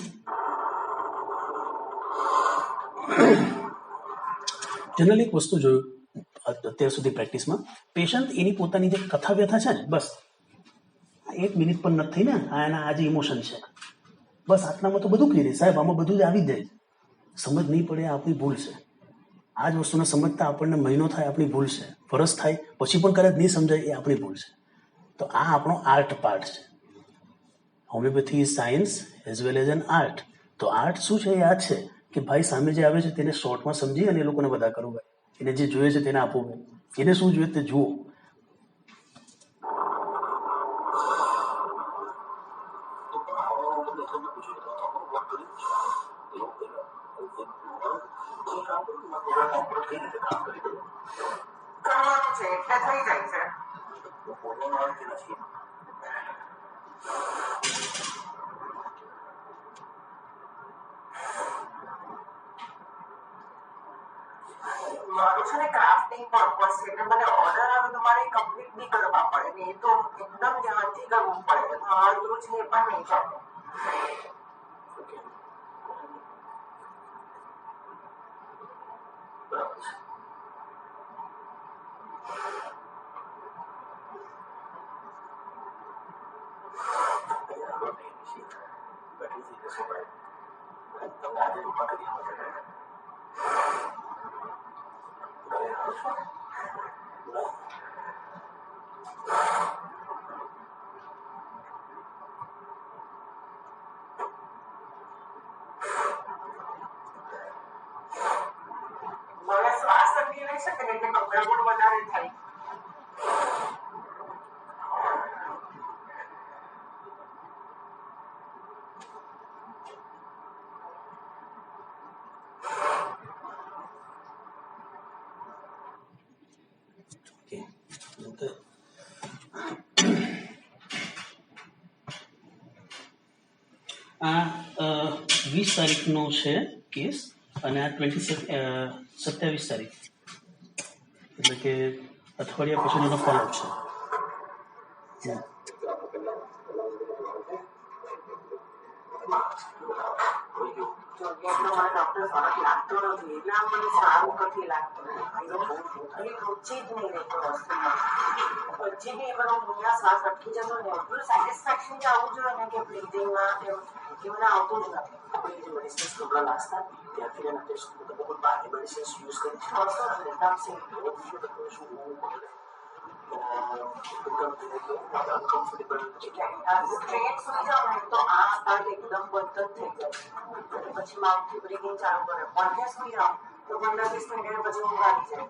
જનરલી એક વસ્તુ જોયું અત્યાર સુધી પ્રેક્ટિસમાં, પેશન્ટ એની પોતાની જે કથા વ્યથા છે ને, બસ 1 મિનિટ પણ નથી થઈ ને, આ એના આજે ઇમોશન છે, બસ આટલામાં તો બધું ક્લિયર. સાહેબ આમાં બધું જ આવી જ જાય. સમજ નહીં પડે આપણી ભૂલ છે. આ જ વસ્તુને સમજતા આપણને મહિનો થાય આપણી ભૂલ છે, વરસ થાય પછી પણ કદાચ નહીં સમજાય એ આપણી ભૂલ છે. તો આ આપણો આર્ટ પાર્ટ છે. Homeopathy is science as well as an art. તો આર્ટ શું છે? એ આ છે કે ભાઈ સામે જે આવે છે તેને શોર્ટમાં સમજી અને એ લોકોને બધા કરવું. ભાઈ એને જે જોઈએ છે તેને આપવું. એને શું જોઈએ તે જુઓ. મારું છે ને ક્રાફ્ટિંગ પર્પઝ છે, એટલે મને ઓર્ડર આવે તો મારે કમ્પ્લીટ બી કરવા પડે ને, એ તો એકદમ ધ્યાનથી કરવું પડે. અડધું છે એ પણ નહીં ચાલે. મને શ્વાસ અટકી રહી શકે ને એટલે ગભરામણ વધારે થાય. આ 20 તારીખનો છે કેસ અને આ 27 તારીખ, એટલે કે અઠવાડિયા પછીનો ફોલોઅપ છે. ડોક્ટર ફરક લાગતો નથી એટલે આમ મને સારું નથી લાગતું. રુચિ જ નહીં રહેતો વસ્તુમાં. પછી બી એનો શ્વાસ અટકી જતો ને એટલું સેટિસ્ફેક્શન જ આવવું જોઈએ ને કે બ્રીધિંગમાં કે કે મને આવતું જ નથી. આપણે જે મેડિસિન્સ નબળા લાગતા ત્યાંથી એના ટેસ્ટ તો બહુ બહારની મેડિસિન્સ યુઝ કરી છે ઓલસો રેન્ડમ સે શું અનકમ્ફર્ટેબલ સ્ટ્રેટ સુઈ જાવ ને તો આ પાર્ટ એકદમ બંધ જ થઈ જાય. પછી માઉથથી બ્રીથિંગ ચાલુ કરે. પડઘે સુઈ જાવ તો 15-20 મિનિટ પછી ઊંઘ આવી જાય.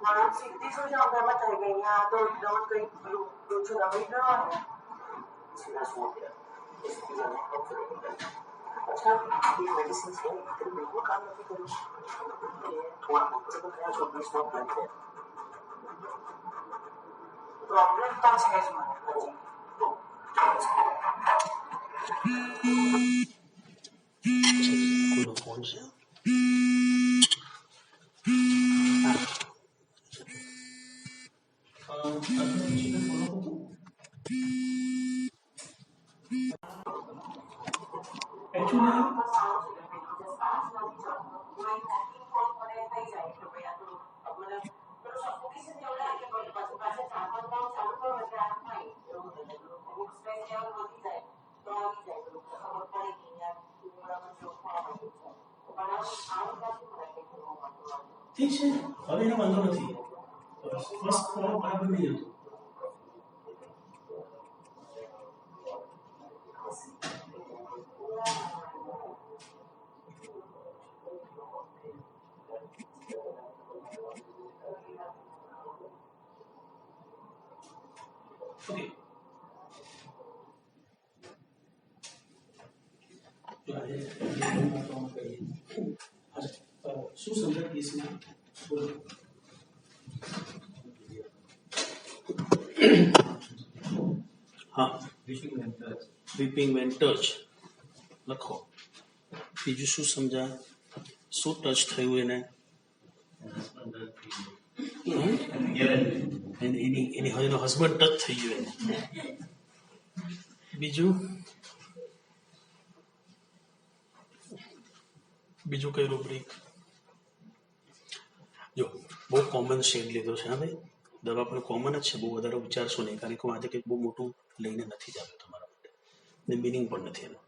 પણ સીધી સુઈ જાવ તો એમાં થઈ ગઈ અહીંયા તો એકદમ કંઈક ઓછું રમી ગયો ને સીધા શું अच्छा ये मेडिसिन है तेरे बिल्कुल काम नहीं करूँ ये थोड़ा कम्फर्टेबल है जो 20 मिनट लगते प्रॉब्लम तो है જ મને કોઈનો ફોન છે? ઠીક છે, હવે એનો વાંધો નથી. ફર્સ્ટ ફોલો બરાબર નહીં હતું. ઓકે, શું સમજાય કેસમાં? હા, વીપિંગ વેન ટચ લખો. બીજું શું સમજાય? શું ટચ થયું એને? એનો હસબન્ડ ટચ થઈ ગયો એને. બીજું કઈ રૂબ્રિક? જો બહુ કોમન શેડ લીધો છે. હા ભાઈ, દવા પણ કોમન જ છે, બહુ વધારે વિચારશો નહીં, કારણ કે હું આજે કંઈક બહુ મોટું લઈને નથી જતો તમારા માટે, ને મિનિંગ પણ નથી એનો.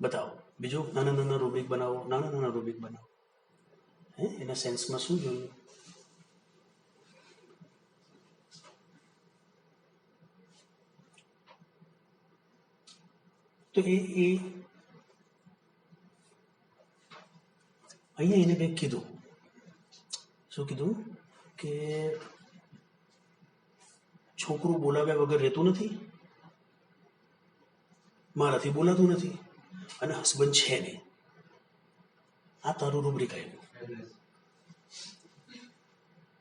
બતાવો બીજું. નાના નાના રૂબ્રિક બનાવો, નાના નાના રૂબ્રિક બનાવો. એના સેન્સમાં શું જોયું? તો એ અહીંયા એને કંઈક કીધું. શું કીધું? કે છોકરું બોલાવ્યા વગર રહેતું નથી, મારાથી બોલાતું નથી, અને હસબન્ડ છે નહીં. આ તારું રૂબ્રિક આવ્યું.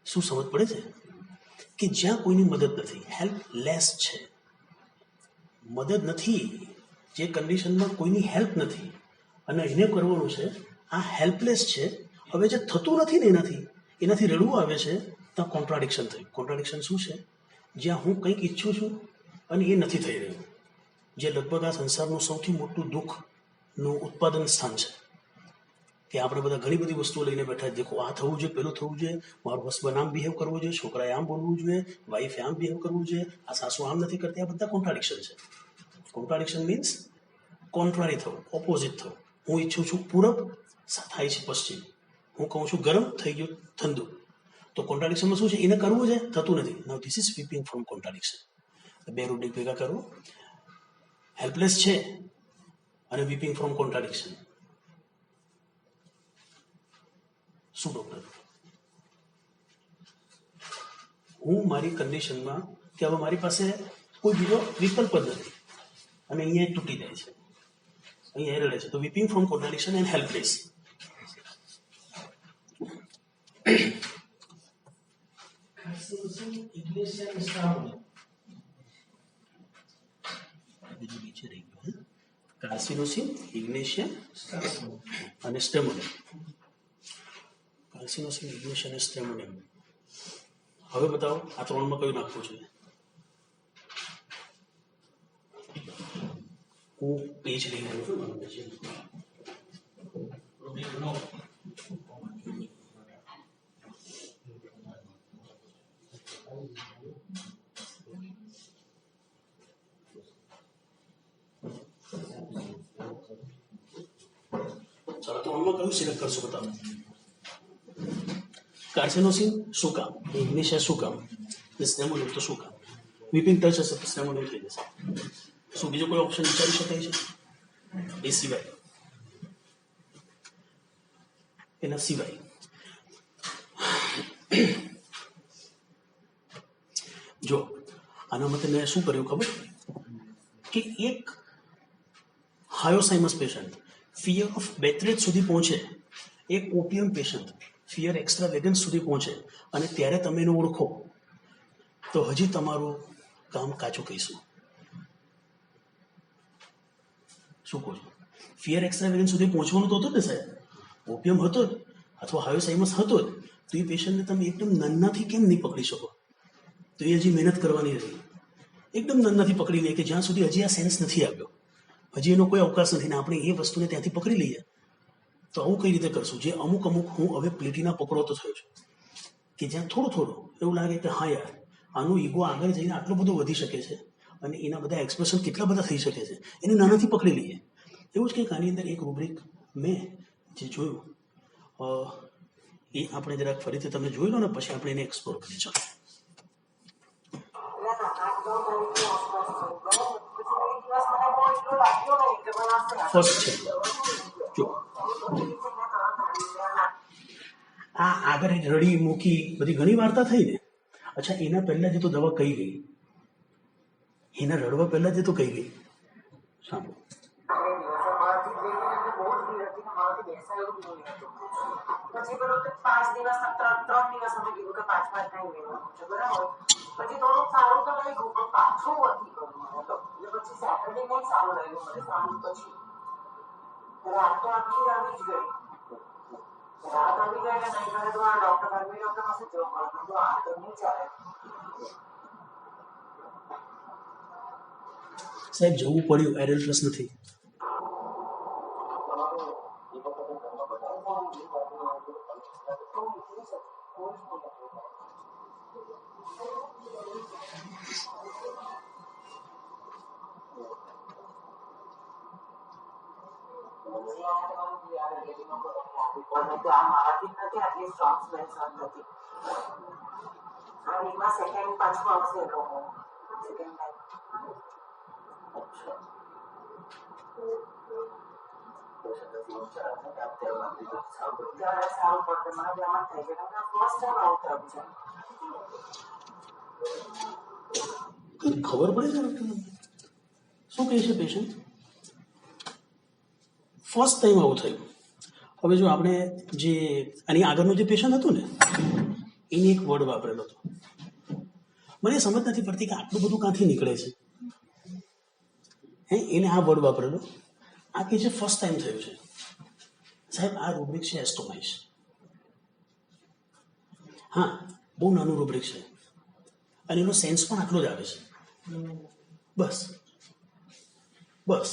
શું સમજ પડે છે? કે જ્યાં કોઈની મદદ નથી, હેલ્પલેસ છે, મદદ નથી, જે કન્ડિશનમાં કોઈની હેલ્પ નથી, અને એને કરવાનું છે, આ હેલ્પલેસ છે. હવે જે થતું નથી ને એનાથી રડવું આવે છે, તો કોન્ટ્રાડિક્શન થયું. કોન્ટ્રાડિક્શન શું છે? જ્યાં હું કંઈક ઈચ્છું છું અને એ નથી થઈ રહ્યું, જે લગભગ આ સંસારનું સૌથી મોટું દુઃખનું ઉત્પાદન સ્થાન છે. કે આપણે બધા ઘણી બધી વસ્તુઓ લઈને બેઠા, દેખો આ થવું જોઈએ, પેલું થવું જોઈએ, મારું હસબન્ડ આમ બિહેવ કરવો જોઈએ, છોકરાએ આમ બોલવું જોઈએ, વાઈફે આમ બિહેવ કરવું જોઈએ, આ સાસુ આમ નથી કરતી. આ બધા કોન્ટ્રાડિક્શન છે. કોન્ટ્રાડિક્શન મીન્સ કોન્ટ્રારી થવું, ઓપોઝિટ થવું. હું ઈચ્છું છું પૂરબ, થાય છે પશ્ચિમ. હું કહું છું ગરમ, થઈ ગયું ઠંડુ. તો કોન્ટ્રાડિક્શનમાં શું છે? એને કરવું છે, થતું નથી. Now this is sweeping from contradiction. બે રૂબ્રિક ભેગા કરો. હેલ્પલેસ છે અને વીપિંગ ફ્રોમ કોન્ટ્રાડિક્શન. શું ડોક્ટર? હું મારી કન્ડિશનમાં કે હવે મારી પાસે કોઈ બીજો વિકલ્પ જ નથી, અને અહીંયા તૂટી જાય છે, અહીંયા રડે છે. તો વીપિંગ ફ્રોમ કોન્ટ્રાડિક્શન એન્ડ હેલ્પલેસ. બીજું નીચે રહી ગયું. કાર્સિનોસિન, ઇગ્નેશિયા અને સ્ટેમોનિયમ. કાર્સિનોસિન, ઇગ્નેશિયા અને સ્ટેમોનિયમ. હવે બતાવો આ ત્રણમાં કયું નાખવું જોઈએ? હું પેજ લઈ રહ્યો છું. આમાં કયું સિલેક્ટ કરશો બતાવો. કાર્સિનોસિન શું કામ, ઇગ્નિશિયા શું કામ, સ્ટેમોનિયમ તો શું કામ. વીપિંગ ટચ હશે તો સ્ટેમોનિયમ થઈ જશે. શું બીજો કોઈ ઓપ્શન વિચારી શકાય છે એ સિવાય? એના સિવાય જો આના માટે મેં શું કર્યું ખબર કે એક હાયોસાઇમસ પેશન્ટ ફિયર ઓફ બેથરેજ સુધી પહોંચે, એક ઓપિયમ પેશન્ટ ફિયર એક્સ્ટ્રા વેગન્સ સુધી પહોંચે અને ત્યારે તમે એને ઓળખો તો હજી તમારું કામ કાચું કહીશું. શું કહો છો? ફિયર એક્સ્ટ્રા વેગન્સ સુધી પહોંચવાનું તો હતું ને સાહેબ, ઓપિયમ હતો જ અથવા હાયોસાઇમસ હતો જ, તો એ પેશન્ટને તમે એકદમ નાનાથી કેમ નહીં પકડી શકો? તો એ હજી મહેનત કરવાની રહી. એકદમ નાનાથી પકડી લઈએ કે જ્યાં સુધી હજી આ સેન્સ નથી આવ્યો, હજી એનો કોઈ અવકાશ નથી ને આપણે એ વસ્તુને ત્યાંથી પકડી લઈએ તો આવું કઈ રીતે કરશું? જે અમુક હું હવે પ્લેટિના પકડો થયો છું કે જ્યાં થોડું એવું લાગે કે હા યાર આનું ઈગો આગળ જઈને આટલું બધું વધી શકે છે અને એના બધા એક્સપ્રેશન કેટલા બધા થઈ શકે છે, એને નાનાથી પકડી લઈએ. એવું જ કંઈક આની અંદર એક રૂબ્રિક મેં જે જોયું એ આપણે જરાક ફરીથી તમે જોઈ લો ને પછી આપણે એને એક્સપ્લોર કરીએ. ચાલો. ફર્સ્ટ છે જો આ આગળ રડી મૂકી બધી ઘણી વાર્તા થઈ ને. અચ્છા એના પહેલા જે તો દવા કઈ ગઈ, એના રડવા પહેલા જે તો કઈ ગઈ સાંભળો. પછી પેલું 5 દિવસ 3 દિવસ અમે કીધું કે 5 ટાઈમ લેવાનું છે, બરાબર. પછી થોડું સારું તો લાગ્યું પણ પાછું વધી ગયું હતો. એટલે પછી સેટરડે નહીં સારું લાગ્યું મને. સારું પછી રાત તો આખી આવી જ ગઈ. રાત આવી ગઈ ને નહીં કરે તો આ ડોક્ટર પાસે જવું પડે તો આ તો નહીં ચાલે. સાહેબ જવું પડ્યું, એડલ્ટ્રસ નથી. સેકન્ડ પાછું આવશે એ લોકો સેકન્ડ ટાઈમ. સારું પડશે મને જમા થઈ ગયું. ફર્સ્ટ ટાઈમ આવું થયું છે. ખબર પડે છે શું કહે છે પેશન્ટ? ફર્સ્ટ ટાઈમ આવું થયું. હવે જો આપણે જે આની આગળનું જે પેશન્ટ હતું ને એને એક વર્ડ વાપરેલો હતો, મને સમજ નથી પડતી કે આટલું બધું ક્યાંથી નીકળે છે. એને આ વર્ડ વાપરેલો, આ કે છે ફર્સ્ટ ટાઈમ થયું છે. સાહેબ આ રૂબ્રિક છે એસ્ટોમાઇસ. હા બહુ નાનું રૂબ્રિક છે અને એનો સેન્સ પણ આટલો જ આવે છે. બસ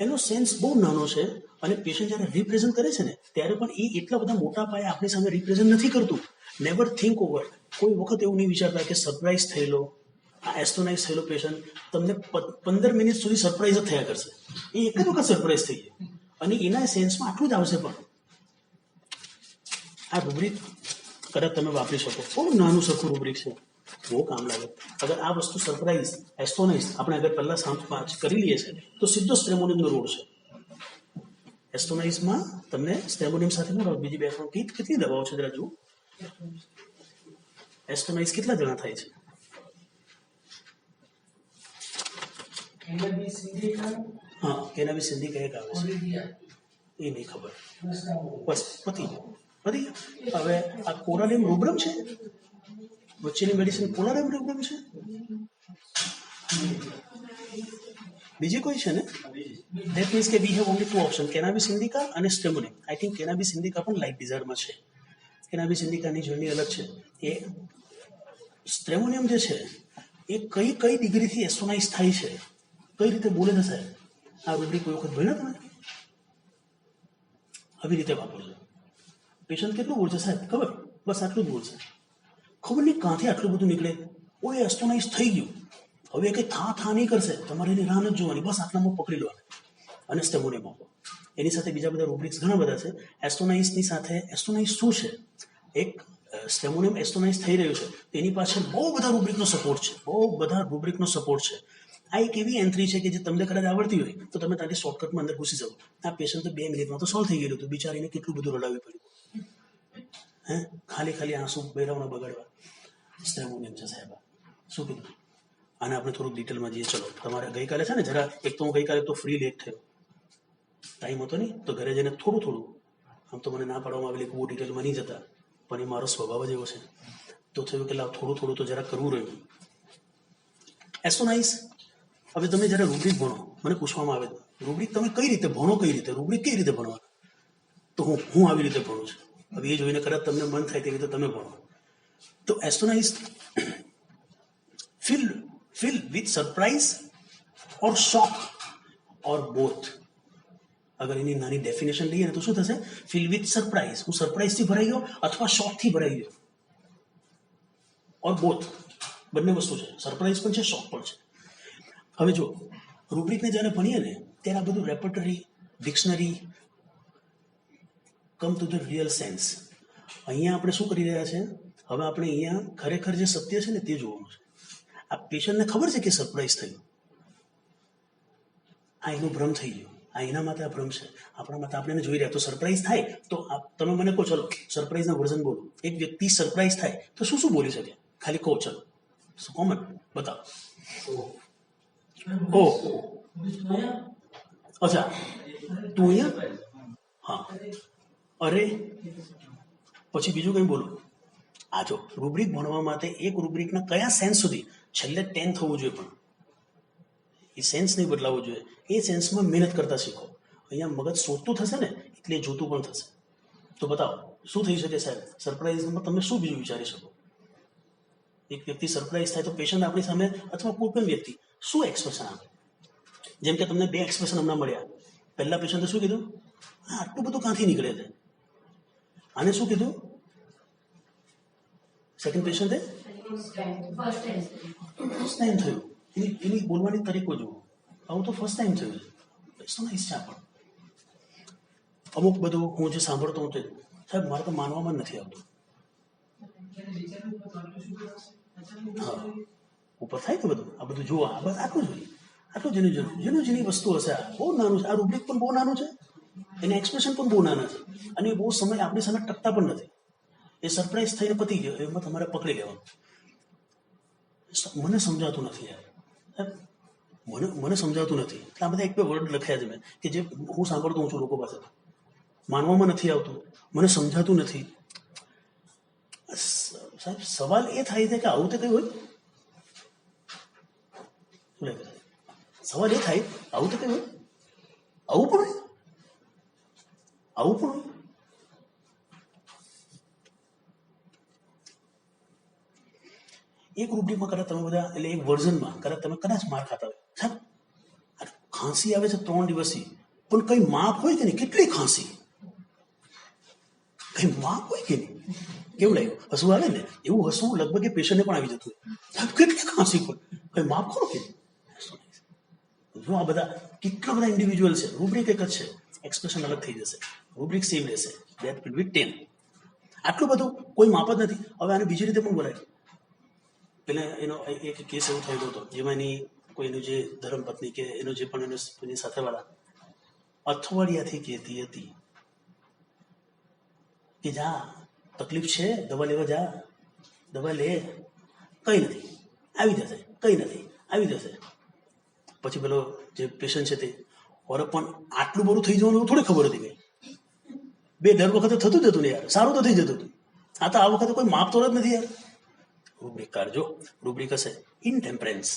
એનો સેન્સ બહુ નાનો છે અને પેશન્ટ જ્યારે રિપ્રેઝન્ટ કરે છે ને ત્યારે પણ એ એટલા બધા મોટા પાયે આપણી સામે રિપ્રેઝન્ટ નથી કરતું. Never think over. કોઈ વખત એવું નહીં વિચારતા કે સરપ્રાઇઝ થયેલો આ એસ્ટોનાઇઝ થયેલો પેશન્ટ તમને 15 મિનિટ સુધી સરપ્રાઇઝ જ થયા કરશે. એ એક જ વખત સરપ્રાઇઝ થઈ જાય અને એના સેન્સમાં આટલું જ આવશે. પણ આ રૂબ્રિક કદાચ તમે વાપરી શકો. બહુ નાનું સરખું રૂબ્રિક છે, બહુ કામ લાગે. અગર આ વસ્તુ સરપ્રાઇઝ એસ્ટોનાઇઝ આપણે અગર પહેલા સાંજ કરી લઈએ છીએ તો સીધો સ્ટ્રેમોનિયમનો રોડ છે. એસ્ટોનાઇઝમાં તમને સ્ટ્રેમોનિયમ સાથે મળો. બીજી બે કેટલી દવાઓ છે જરા જુઓ. એસ્ટોનાઇઝ કેટલા જણા થાય છે? હા કેનાબિસ ઇન્ડિકા એક આવે છે, એ નહીં ખબર. બસ પતી હવે આ કોરાલિયમ રૂબ્રમ છે, વચ્ચેની મેડિસિન કોરાલિયમ રૂબ્રમ છે. બીજી કોઈ છે ને? ધેટ મીન્સ કે we have only 2 option, cannabis indica અને સ્ટ્રેમોનિયમ. આઈ થિંક કેનાબિસ ઇન્ડિકા પણ લાઇટ ડિઝાયરમાં છે. કેનાબિસ ઇન્ડિકાની જર્ની અલગ છે. એ સ્ટ્રેમોનિયમ જે છે એ કઈ ડિગ્રીથી એસ્ટોનાઇઝ થાય છે, કઈ રીતે બોલે છે સાહેબ? આ રૂબ્રિક કોઈ વખત ભણ્યા તમે? આવી રીતે વાપરજો. પેશન્ટ કેટલું બોલશે સાહેબ ખબર? બસ આટલું જ બોલશે. ખબર નહીં ક્યાંથી આટલું બધું નીકળે. કોઈ એસ્ટોનાઇઝ થઈ ગયું, હવે કંઈ થા નહીં કરશે, તમારે એની રાહ જ જોવાની. બસ આટલામાં પકડી લેવાની અને સ્ટેમોનિયમ આપો. એની સાથે બીજા બધા રૂબ્રિક્સ ઘણા બધા છે. એસ્ટોનાઇઝની સાથે એસ્ટોનાઇઝ શું છે, એક સ્ટેમોનિયમ એસ્ટોનાઇઝ થઈ રહ્યું છે, એની પાછળ બહુ બધા રૂબ્રિકનો સપોર્ટ છે. આ એક એવી એન્ટ્રી છે કે જે તમને કદાચ આવડતી હોય તો તમે તારી શોર્ટકટમાં અંદર ઘૂસી જાઓ. આ પેશન્ટ તો 2 મિનિટમાં તો સોલ્વ થઈ ગયેલું હતું, બિચારીને કેટલું બધું રડાવવું પડ્યું, ખાલી આંસુ બહેરાવના બગાડવા. સ્ટેમોનિયમ છે સાહેબ, શું કીધું? આને આપણે થોડુંક ડિટેલમાં જઈએ. ચલો, તમારે ગઈકાલે છે ને જરા, એક તો હું ગઈકાલે તો ફ્રી લેટ થયો, ટાઈમ હતો નહીં, તો ઘરે જઈને થોડું આમ તો મને ના પાડવામાં આવેલી બહુ ડિટેલમાં નહીં જતા, પણ એ મારો સ્વભાવ જ એવો છે. તો થયું કે થોડું તો જરા કરવું રહ્યું. એસ્ટોનાઇઝ, હવે તમે જ્યારે રૂબ્રિક ભણો, મને પૂછવામાં આવે રૂબ્રિક તમે કઈ રીતે ભણો, રૂબ્રિક કઈ રીતે ભણવાના? તો હું આવી રીતે ભણું છું. હવે એ જોઈને કદાચ તમને મન થાય તેવી રીતે તમે ભણો. તો astonish feel with surprise or shock or both. અગર એની નાની ડેફિનેશન લઈએ ને તો શું થશે? ફિલ વિથ સરપ્રાઇઝ, હું સરપ્રાઇઝથી ભરાઈ ગયો અથવા શોકથી ભરાઈ ગયો, ઓર બોથ, બંને વસ્તુ છે, સરપ્રાઇઝ પણ છે, શોક પણ છે. હવે જો રૂબ્રિકને જ્યારે ભણીએ ને ત્યારે આ બધું repertory, dictionary come to the real sense. અહીંયા આપણે શું કરી રહ્યા છે? હવે આપણે અહીંયા ખરેખર જે સત્ય છે ને તે જોવાનું છે. આ પેશન્ટને ખબર છે કે સરપ્રાઇઝ થયું, આ એનો ભ્રમ થઈ ગયો, આ એના માટે આ ભ્રમ છે, આપણા માટે આપણે એને જોઈ રહ્યા. તો સરપ્રાઇઝ થાય તો તમે મને કહો, ચલો સરપ્રાઇઝના વર્ઝન બોલો. એક વ્યક્તિ સરપ્રાઇઝ થાય તો શું બોલી શકે? ખાલી કહો, ચલો કોમન બતાવો. ઓ અચ્છા, તું અહીંયા, હા, અરે, પછી બીજું કંઈ બોલો. આ જો રૂબ્રિક ભણવા માટે એક રૂબ્રિકના કયા સેન્સ સુધી છેલ્લે 10 થવું જોઈએ, પણ એ સેન્સ નહીં બદલાવવું જોઈએ. એ સેન્સમાં મહેનત કરતા શીખો. અહીંયા મગજ સોચતું થશે ને એટલે જોતું પણ થશે. તો બતાવો શું થઈ શકે સાહેબ? સરપ્રાઇઝમાં તમે શું બીજું વિચારી શકો? એક વ્યક્તિ સરપ્રાઇઝ થાય તો પેશન્ટ આપણી સામે અથવા કોઈ પણ વ્યક્તિ શું એક્સપ્રેશન આપે? જેમ કે તમને 2 એક્સપ્રેશન હમણાં મળ્યા. પહેલા પેશન્ટે શું કીધું? આટલું બધું ક્યાંથી નીકળે છે. આને શું કીધું? સેકન્ડ પેશન્ટે ફર્સ્ટ ટાઈમ થયું. એની બોલવાની તરીકો જુઓ, આવું તો ફર્સ્ટ ટાઈમ થયું છે. એસ્ટોનાઇઝ છે. પણ અમુક બધું હું જે સાંભળતો હું તે સાહેબ મારે તો માનવામાં નથી આવતું. હા, ઉપર થાય ને બધું, આ બધું જુઓ, આ બસ આટલું જોઈએ, આટલું જેની વસ્તુ હશે. આ બહુ નાનું છે, આ રૂબ્રિક પણ બહુ નાનું છે, એના એક્સપ્રેશન પણ બહુ નાના છે, અને બહુ સમય આપણી સામે ટકતા પણ નથી. એ સરપ્રાઇઝ થઈને પતી ગયો, એમાં તમારે પકડી લેવાનું. મને સમજાતું નથી યાર, મને સમજાતું નથી. એટલે આ બધા 1-2 વર્ડ લખ્યા છે મેં, કે જે હું સાંભળતો હું છું લોકો પાસે. માનવામાં નથી આવતું, મને સમજાતું નથી. સાહેબ સવાલ એ થાય છે કે આવું તો કઈ હોય? સવાલ એ થાય, આવું તો કઈ હોય? આવું પણ હોય? એક રૂબ્રિકમાં કદાચ તમે બધા, એટલે એક વર્ઝનમાં કદાચ માર ખાતા હોય. સાહેબ ખાંસી આવે છે 3 દિવસથી, પણ કઈ માપ હોય કે નહીં? કેટલી ખાંસી, કઈ માપ હોય કે નહીં? કેવું લાગ્યું? હસવું આવે ને, એવું હસવું લગભગ એ પેશન્ટને પણ આવી જતું હોય. સાહેબ કેટલી ખાંસી હોય, કઈ માપ ખરો કે નહીં? જો આ બધા કેટલા બધા ઇન્ડિવિજ્યુઅલ છે. રૂબ્રિક એક જ છે, એક્સપ્રેશન અલગ થઈ જશે. રૂબ્રિક સેમ રહેશે. That will be 10. આટલું બધું કોઈ માપ જ નથી. હવે આને બીજી રીતે પણ બોલાય. પેલા એનો એક કેસ એવો થયેલો હતો જેમાં કોઈનું જે ધર્મપત્ની કે એનો જે પણ એની સાથેવાળા અઠવાડિયાથી કહેતી હતી કે જા, તકલીફ છે, દવા લેવા જા, દવા લે, કંઈ નથી, આવી જશે, કંઈ નથી, આવી જશે. પછી પેલો જે પેશન્ટ છે તે, ઓર પણ આટલું બધું થઈ જવાનું થોડી ખબર હતી ભાઈ. દર વખતે થતું જતું ને યાર, સારું તો થઈ જતું હતું. આ તો આ વખતે કોઈ માપ તો જ નથી યાર. રૂબ્રિક કાઢજો. રૂબ્રિક હશે ઇનટેમ્પરન્સ,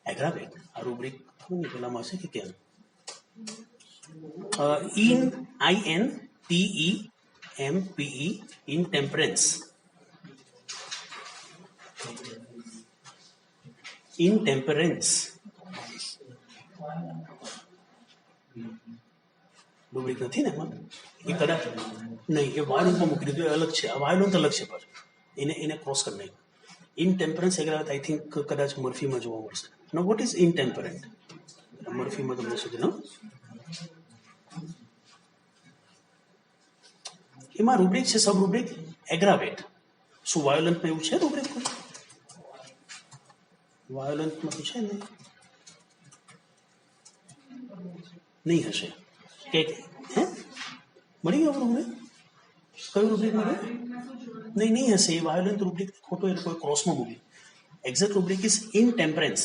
એગ્રાવેટ. આ રૂબ્રિક પેલામાં હશે કે કેમ? INTEMPE, ઇનટેમ્પરન્સ. ઇનટેમ્પરન્સ રૂબ્રિક નથી ને એમાં? એ કદાચ નહીં, એ વાયોલિનમાં મૂકી દીધું, એ અલગ છે. આ વાયોલિન તો અલગ છે પાછું, એને ક્રોસ કરી નાખ્યું. ઇનટેમ્પરન્સ એગ્રાવેટ આઈ થિંક કદાચ મર્ફીમાં જોવા મળશે. Know what is ઇનટેમ્પરન્ટ? મર્ફીમાં તમને સુધી નો એમાં રૂબ્રિક છે સબ રૂબ્રિક એગ્રાવેટ. શું વાયોલન્ટમાં એવું છે રૂબ્રિક? વાયોલન્ટમાં તો છે ને, નહીં હશે કે હે મળી ગયો રૂબ્રિક? કયું રૂબ્રિક મળ્યું? નહીં હશે એ વાયોલન્ટ રૂબ્રિક ખોટો, એટલે કોઈ ક્રોસમાં મૂકી. Exact રૂબ્રિક is ઇનટેમ્પરન્સ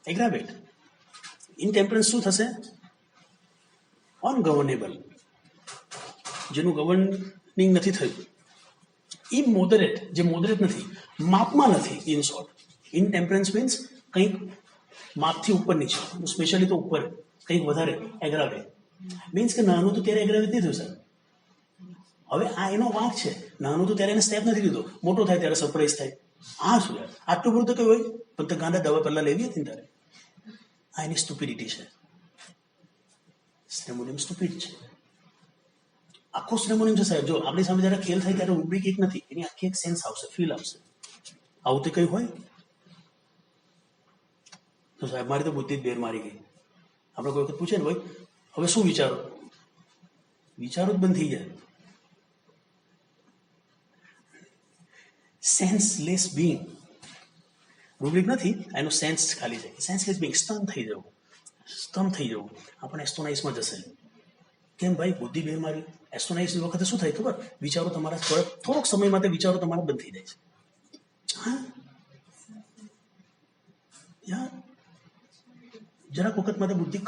એગ્રાવેટ. ઇનટેમ્પરન્સ શું થશે? અનગવર્નેબલ, જેનું ગવર્નિંગ નથી થયું. ઇમોડરેટ, જે મોડરેટ નથી, માપમાં નથી. ઇન શોર્ટ, ઇનટેમ્પરન્સ મીન્સ કંઈક માપથી ઉપર નીચે, સ્પેશિયલી તો ઉપર કંઈક વધારે. એગ્રાવેટ મીન્સ કે નાનું તો ત્યારે એગ્રાવેટ નહીં થયું સર. હવે આ એનો વાંક છે. નાનું તો ત્યારે એને સ્ટેપ નથી લીધો, મોટો થાય ત્યારે સરપ્રાઈઝ થાય. આ શું યાર, આટલું બધું તો કઈ હોય, પણ તો ગાંડા દવા પહેલા લેવી હતી ને તારે. આ એની સ્ટુપિડિટી છે. સ્નેમોનિયમ સ્ટુપિડ છે. આખો સ્નેમોનિયમ છે સાહેબ. જો આપણી સામે જયારે ખેલ થાય ત્યારે રૂબ્રિક એક નથી, એની આખી એક સેન્સ આવશે, ફીલ આવશે. આવું તો કઈ હોય તો સાહેબ મારી તો બુદ્ધિ જ બેર મારી ગઈ. આપણે કોઈ વખત પૂછે ને ભાઈ હવે શું વિચારો, વિચારો જ બંધ થઈ જાય. સેન્સલેસ બિંગ રૂબ્રિક નથી, એનો સેન્સ ખાલી છે. સેન્સલેસ બિંગ, સ્તન થઈ જવું. આપણે એસ્ટોનાઇઝમાં જશે. કેમ ભાઈ બુદ્ધિ બેર મારી? એસ્ટોનાઇઝની વખતે શું થાય ખબર? વિચારો તમારા થોડોક સમય માટે વિચારો તમારા બંધ થઈ જાય છે. હા યાર, જરાક વખત માટે બુદ્ધિ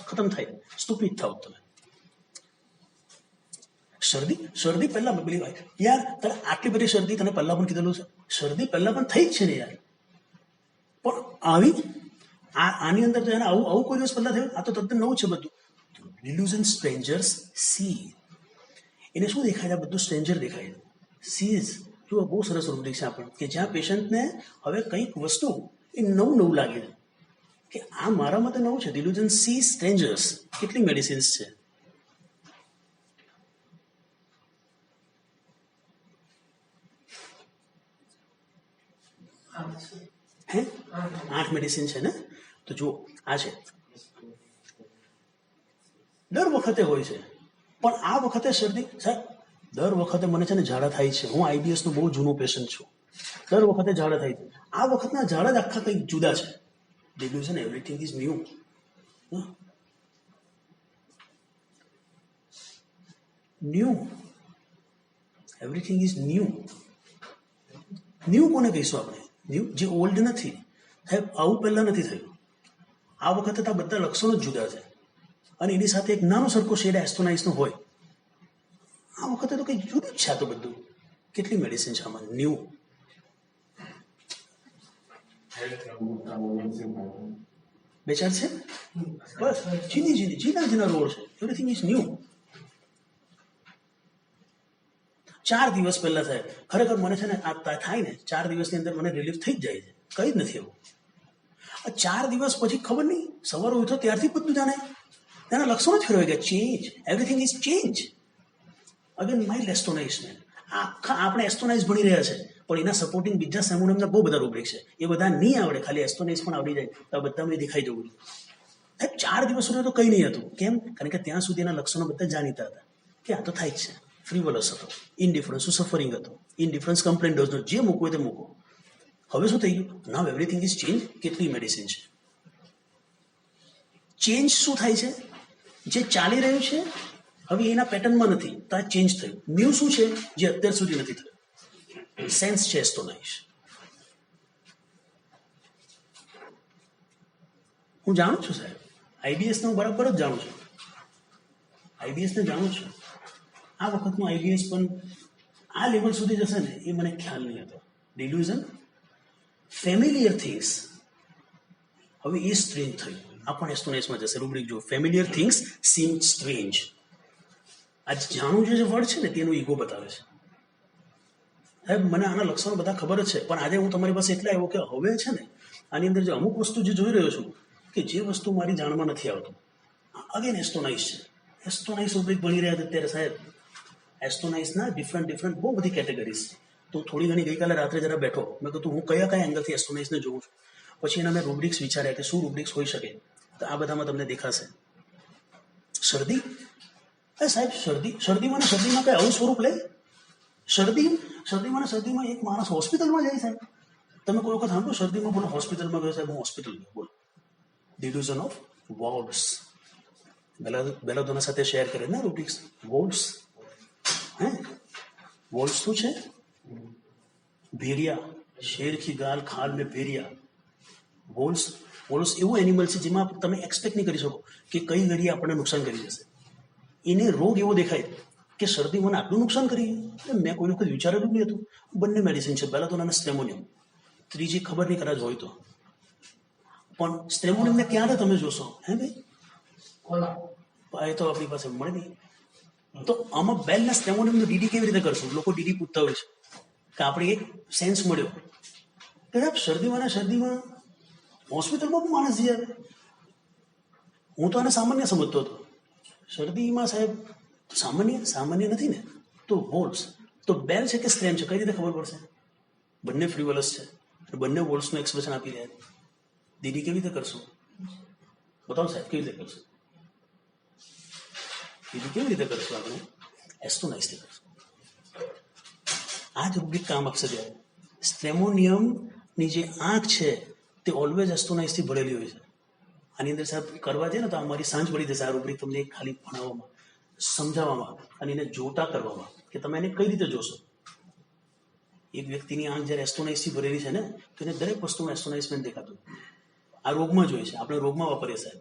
ખતમ થાય, સ્ટુપિડ થાવ તમે. શરદી પહેલા પેલી ભાઈ યાર, તને આટલી બધી શરદી તને પહેલા પણ કીધેલું છે. શરદી પહેલા પણ થઈ જ છે ને યાર. પણ આની અંદર તો એને આવું કોઈ દિવસ પહેલા થયું? આ તો તદ્દન નવું છે બધું. Delusion strangers C. એને શું દેખાય છે? બધું સ્ટ્રેન્જર દેખાય છે. સીઝ જો બહુ સરસ રૂબ્રિક છે આપણને, કે જ્યાં પેશન્ટને હવે કંઈક વસ્તુ એ નવું લાગે છે કે આ મારા માટે નવું છે. Delusion C strangers. કેટલી મેડિસિન્સ છે? હે 8 મેડિસિન છે ને? તો જો આ છે, દર વખતે હોય છે. પણ આ વખતે શરદી સાહેબ, દર વખતે મને છે ને ઝાડા થાય છે. હું IBS નો બહુ જૂનો પેશન્ટ છું. દર વખતે ઝાડા થાય છે. આ વખતના ઝાડા જ આખા કંઈક જુદા છે. Delusion everything is new. Everything is new કોને કહીશું આપણે? ન્યૂ જે ઓલ્ડ નથી સાહેબ. આવું પહેલા નથી થયું. આ વખતે તો બધા લક્ષણો જ જુદા છે. અને એની સાથે એક નાનો સરખો શેડ એસ્ટોનાઇઝનો હોય. આ વખતે તો કંઈક જુદું જ છે આ તો બધું. કેટલી મેડિસિન છે આમાં ન્યૂ. બે ચાર છે બસ. જીના રોડ છે. Everything is new. 4 દિવસ પહેલા સાહેબ ખરેખર મને છે ને આ થાય ને 4 દિવસની અંદર મને રિલીફ થઈ જ જાય છે. કઈ જ નથી એવું. આ 4 દિવસ પછી ખબર નહીં સવારે ઉઠો ત્યારથી બધું જાણે તેના લક્ષણો જ ફેરવાઈ ગયા. Change, everything is change. Again mild astonishment. આખા આપણે એસ્ટોનાઇઝ ભણી રહ્યા છે, પણ એના સપોર્ટિંગ બીજા સેમોનિયમના બહુ બધા રૂબ્રિક છે. એ બધા નહીં આવડે, ખાલી એસ્ટોનાઇઝ પણ આવડી જાય તો બધામાં દેખાઈ જવું. 4 દિવસ સુધી તો કંઈ નહીં હતું. કેમ? કારણ કે ત્યાં સુધી એના લક્ષણો બધા જાણીતા હતા કે આ તો થાય જ છે. ફ્રીવલસ હતો, ઇનડિફરન્સ સફરિંગ હતો. ઇનડિફરન્સ કમ્પ્લેન ડોઝનો જે મૂકવો તે મૂકો. હવે શું થઈ ગયું? નાવ એવરીથિંગ ઇઝ ચેન્જ. કેટલી મેડિસિન છે? ચેન્જ શું થાય છે? જે ચાલી રહ્યું છે હવે એના પેટર્નમાં નથી તો આ ચેન્જ થયું. ન્યૂ શું છે? જે અત્યાર સુધી નથી થયું. સેન્સ છે એસ્ટોનાઇઝ. હું જાણું છું સાહેબ, IBS ને હું બરાબર જ જાણું છું. IBS ને જાણું છું. આ વખતનું IBS પણ આ લેવલ સુધી જશે ને એ મને ખ્યાલ નહીં હતો. Delusion familiar things. હવે એ સ્ટ્રેન્જ થયું. આ પણ એસ્ટોનાઇઝમાં જશે. રૂબ્રિક જો ફેમિલિયર થિંગ્સ સીમ સ્ટ્રેન્જ. આ જાણું જે વર્ડ છે ને તેનું ઈગો બતાવે છે. સાહેબ મને આના લક્ષણો બધા ખબર જ છે, પણ આજે હું તમારી પાસે એટલે આવ્યો કે હવે છે ને આની અંદર જે અમુક વસ્તુ જે જોઈ રહ્યો છું કે જે વસ્તુ મારી જાણમાં નથી આવતું. અગેન એસ્ટોનાઇઝ છે. એસ્ટોનાઇઝ રૂબ્રિક ભણી રહ્યા હતા ત્યારે સાહેબ. એસ્ટોનાઇઝના ડિફરન્ટ બહુ બધી કેટેગરીઝ. તો થોડી ઘણી ગઈકાલે રાત્રે જરા બેઠો, મેં કીધું હું કયા એંગલથી એસ્ટોનાઇઝને જોઉં છું. પછી એના મેં રૂબ્રિક્સ વિચાર્યા કે શું રૂબ્રિક્સ હોઈ શકે. તો આ બધામાં તમને દેખાશે. શરદી? એ સાહેબ શરદીમાં ને શરદીમાં કઈ આવું સ્વરૂપ લે? શરદીમાં ને શરદીમાં એક માણસ હોસ્પિટલમાં જાય સાહેબ. તમે કોઈ વખત સાંભળો શરદીમાં બોલો હોસ્પિટલમાં ગયો સાહેબ, હું હોસ્પિટલ ગયો બોલો. ડિવિઝન ઓફ વોર્ડ્સ બેલાદોના સાથે શેર કરે ને રૂબ્રિક્સ. વોર્ડ્સ વોર્ડ્સ શું છે? ભેડિયા, શેર કી ગાલ ખાલ મેં ભેડિયા. વોલ્સ એવું એનિમલ છે જેમાં તમે એક્સપેક્ટ નહીં કરી શકો કે કઈ ઘડીએ આપણને નુકસાન કરી જશે. એને રોગ એવો દેખાય કે શરદી મને આટલું નુકસાન કરી. મેં કોઈ વખત વિચારેલું નહીં હતું. બંને મેડિસિન છે, બેલાદોના અને સ્ટ્રેમોનિયમ. ત્રીજી ખબર નહીં કદાચ હોય તો, પણ સ્ટ્રેમોનિયમને ક્યારે તમે જોશો? હે ભાઈ, એ તો આપણી પાસે મળે નહીં. તો આમાં બેલના સ્ટ્રેમોનિયમનું ડીડી કેવી રીતે કરશું? લોકો ડીડી પૂછતા હોય છે કે આપણે એક સેન્સ મળ્યો કે શરદીમાં હોસ્પિટલમાં પણ માણસ જઈ આવે. હું તો આને સામાન્ય સમજતો હતો. શરદીમાં સાહેબ સામાન્ય નથી ને. તો વોલ્સ તો બેલ છે કે સ્ટ્રેમ છે, કઈ રીતે ખબર પડશે? બંને ફ્રીવલસ છે અને બંને વોલ્સનું એક્સપ્રેશન આપી રહ્યા છે. ડીડી કેવી રીતે કરશું? બતાવો સાહેબ, કેવી રીતે કરશું? ડીડી કેવી રીતે કરશું? આપણે એસ્ટોનાઇઝથી કરશું. આ જ રૂબ્રિક કામ આપશે. ત્યારે સ્ટ્રેમોનિયમની જે આંખ છે તે ઓલવેઝ એસ્ટોનાઇઝથી ભરેલી હોય છે. આની અંદર સાહેબ કરવા જાય ને તો અમારી સાંજ પડી જશે આ રૂબ્રિક તમને ખાલી ભણાવવામાં, સમજાવવામાં અને એને જોતા કરવામાં કે તમે એને કઈ રીતે જોશો. એક વ્યક્તિની આંખ જ્યારે એસ્ટોનાઇઝથી ભરેલી છે ને તો એને દરેક વસ્તુમાં એસ્ટોનાઇઝમેન્ટ દેખાતું. આ રોગમાં જોઈએ છે, આપણે રોગમાં વાપરીએ સાહેબ.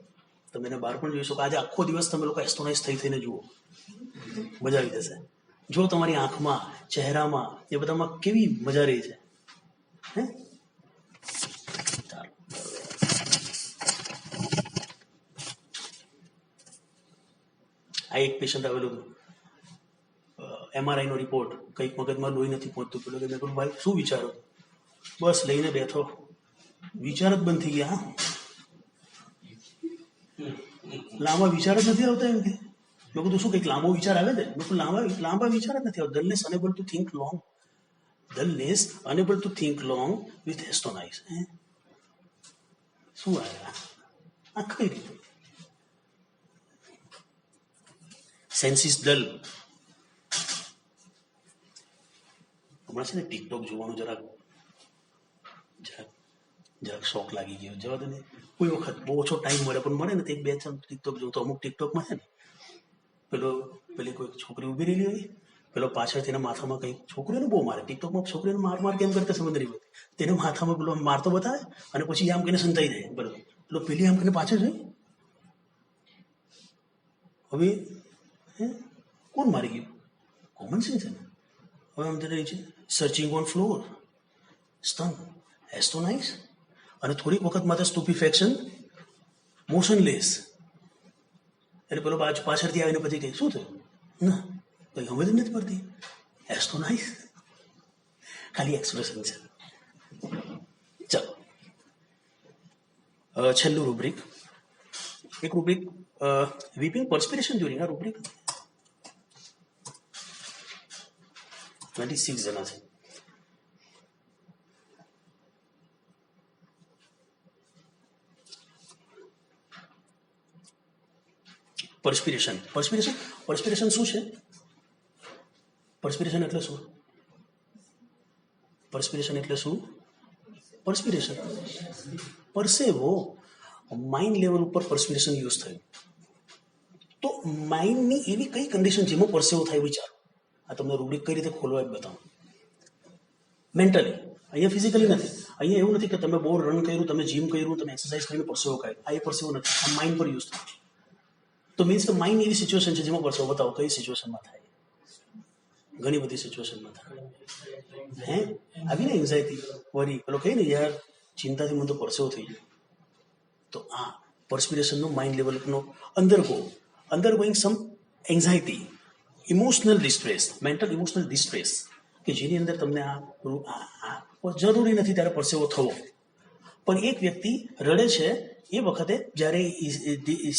તમે એને બહાર પણ જોઈ શકો. આજે આખો દિવસ તમે લોકો એસ્ટોનાઇઝ થઈને જુઓ, મજા આવી જશે. જો તમારી આંખમાં, ચહેરામાં, એ બધામાં કેવી મજા રહી છે. હે આ એક પેશન્ટ આવેલું હતું, MRI નો રિપોર્ટ, કંઈક મગજમાં લોહી નથી પહોંચતું. પેલો કે મેં કહ્યું ભાઈ શું વિચારો? બસ લઈને બેઠો, વિચાર જ બંધ થઈ ગયા. લાંબા વિચાર જ નથી આવતા એમ કે. મેં કીધું શું કંઈક લાંબો વિચાર આવે છે? મેં કહ્યું લાંબા વિચાર જ નથી આવતા. Dullness unable to think long with astonish. શું આવ્યા આ કઈ રીતે? Senses dull. હમણાં છે ને ટિકટોક જોવાનું જરાક શોખ લાગી ગયો. જવા દે ને, કોઈ વખત બહુ ઓછો ટાઈમ મળે પણ મળે ને તો 2-3 ટિકટોક જોઉં. તો અમુક ટિકટોકમાં છે ને પેલી કોઈ છોકરી ઉભી રહેલી હોય, પેલો પાછળથી એના માથામાં કંઈક છોકરીઓને બહુ મારે. ટિકટોકમાં છોકરીઓને માર કેમ કરતા સમજ નહીં હોતી. તેને માથામાં પેલો મારતો બતાવે અને પછી આમ કહીને સંતાઈ જાય. બરાબર, પેલો પેલી આમ કહીને પાછળ જોઈ. હવે કોણ મારી ગયું? કોમન સેન્સ છે ને. હવે આમ જઈને છે સર્ચિંગ ઓન ફ્લોર, સ્તન, એસ્ટોનાઇઝ અને થોડીક વખત માટે સ્ટુપીફેક્શન, મોશનલેસ. એટલે પેલો પાછળથી આવીને પછી કહે શું થયું? ના કંઈ સમજ નથી પડતી. એસ્ટોનાઇઝ ખાલી એક્સપ્રેશન છે. ચાલો છેલ્લું રૂબ્રિક. એક રૂબ્રિક વીપિંગ પર્સ્પિરેશન જોડી. આ રૂબ્રિક 26 જણા છે. પર્સ્પિરેશન શું છે? પર્સ્પિરેશન એટલે શું? પરસેવો. માઇન્ડ લેવલ ઉપર પર્સ્પિરેશન યુઝ થયું. તો માઇન્ડની એવી કઈ કન્ડિશન જેમાં પરસેવો થાય વિચારો. આ તમને રૂબ્રિક કઈ રીતે ખોલવા જ બતાવું. મેન્ટલી, અહીંયા ફિઝિકલી નથી. અહીંયા એવું નથી કે તમે બહુ રન કર્યું, તમે જીમ કર્યું, તમે એક્સરસાઇઝ કરીને પરસેવો કાઢ્યો. આ એ પરસેવો નથી, આ માઇન્ડ પર યુઝ થાય. તો મીન્સ કે માઇન્ડ એવી સિચ્યુએશન છે જેમાં પરસેવો. બતાવો કઈ સિચ્યુએશનમાં થાય? ઘણી બધી સિચ્યુએશનમાં થાય. આવી ને એન્ઝાયટી, વરી, પેલો કહે ને યાર ચિંતાથી મને તો પરસેવો થઈ ગયો. તો આ પર્સ્પિરેશનનો માઇન્ડ લેવલનો undergoing some anxiety, emotional distress, mental emotional distress, કે જેની અંદર તમને આ જરૂરી નથી ત્યારે પરસેવો થવો. પણ એક વ્યક્તિ રડે છે એ વખતે જ્યારે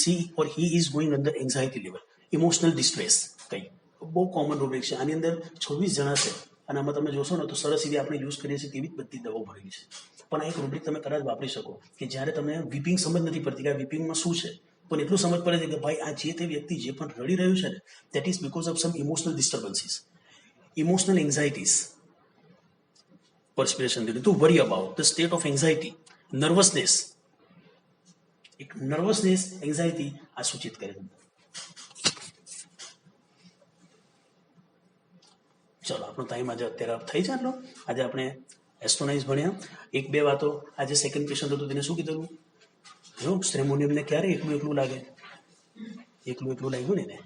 C or he is going under anxiety level, emotional distress. કંઈ બહુ કોમન રૂબ્રિક છે. આની અંદર 26 જણા છે અને આમાં તમે જોશો ને તો સરસ રીતે આપણે યુઝ કરીએ છીએ તેવી જ બધી દવાઓ ભરેલી છે. પણ આ એક રૂબ્રિક તમે કદાચ વાપરી શકો કે જ્યારે તમને વીપિંગ સમજ નથી પડતી કે આ વીપિંગમાં શું છે, પણ એટલું સમજ પડે છે કે ભાઈ આ જે તે વ્યક્તિ જે પણ રડી રહ્યું છે ને that is because of some emotional disturbances, emotional anxieties, perspiration to worry about the state of anxiety, nervousness. એક નર્વસનેસ એન્ઝાઇટી આ સૂચિત કરે છે. ચલો આપણો ટાઈમ આજે અત્યારે થઈ છે આટલો. આજે આપણે એસ્ટ્રોનાઇઝ ભણ્યા. એક બે વાતો. આજે સેકન્ડ પેશન્ટ હતું તેને શું કીધું? જો સ્ટ્રેમોનિયમને ક્યારે એકલું એકલું લાગે? એકલું એકલું લાગ્યું ને એને.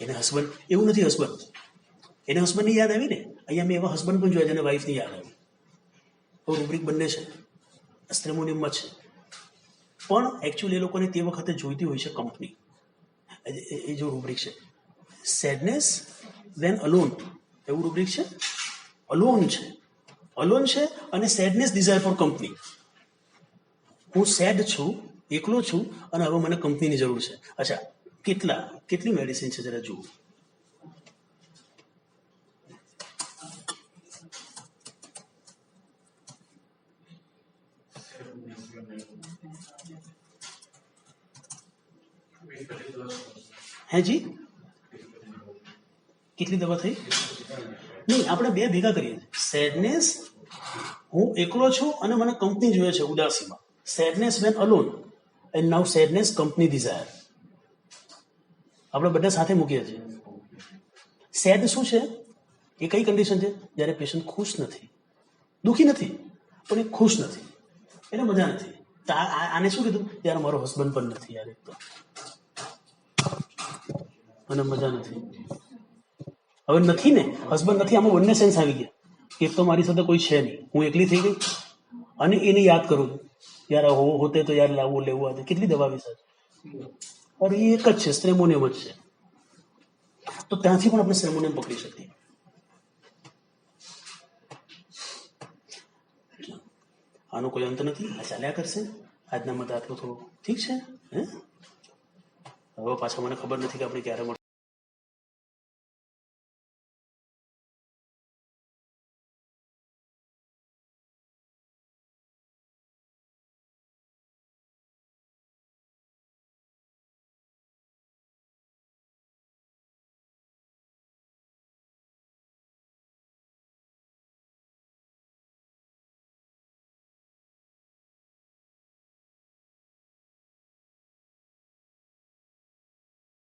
એને હસબન્ડ એવું નથી, હસબન્ડ એને હસબન્ડની યાદ આવી ને. અહીંયા મેં એવા હસબન્ડ પણ જોયા જેને વાઈફની યાદ આવી. તો રૂબ્રિક બંને છે, સ્ટ્રેમોનિયમમાં છે, પણ એકચ્યુઅલી એ લોકોને તે વખતે જોઈતી હોય છે કંપની. એ જો રૂબ્રિક છે સેડનેસ વેન અલોન, એવું રૂબ્રિક છે. અલોન છે અને સેડનેસ ડિઝાયર ફોર કંપની. હું સેડ છું, એકલો છું અને હવે મને કંપનીની જરૂર છે. અચ્છા, કેટલી મેડિસિન છે જરા જુઓ. હે જી, કેટલી દવા થઈ? નહીં, આપણે બે ભેગા કરીએ. સેડનેસ, હું એકલો છું અને મને કંપની જોઈએ છે ઉદાસીમાં. Sadness when alone and now sadness company desire. આપણે બધા સાથે મૂકીએ છીએ. સેડ શું છે? એ કઈ કન્ડિશન છે? જ્યારે પેશન્ટ ખુશ નથી, દુઃખી નથી, પણ એ ખુશ નથી, એને મજા નથી. આને શું કીધું? યાર મારો હસબન્ડ પણ નથી યાર, એક તો મને મજા નથી. હવે નથી ને, હસબન્ડ નથી, આમાં બંને સેન્સ આવી ગયા. એક તો મારી સાથે કોઈ છે નહીં, હું એકલી થઈ ગઈ અને એને યાદ કરું છું યાર હોતે તો યાર લાવવું લેવું હતું. કેટલી દવા વિશે અરે એ એક જ છે, સ્ટ્રેમોનિયમ જ છે. તો ત્યાંથી પણ આપણે સ્ટ્રેમોનિયમ પકડી શકીએ. આનો કોઈ અંત નથી, આ ચાલ્યા કરશે. આજના માટે આટલું થોડું ઠીક છે. હવે પાછા મને ખબર નથી કે આપણે ક્યારે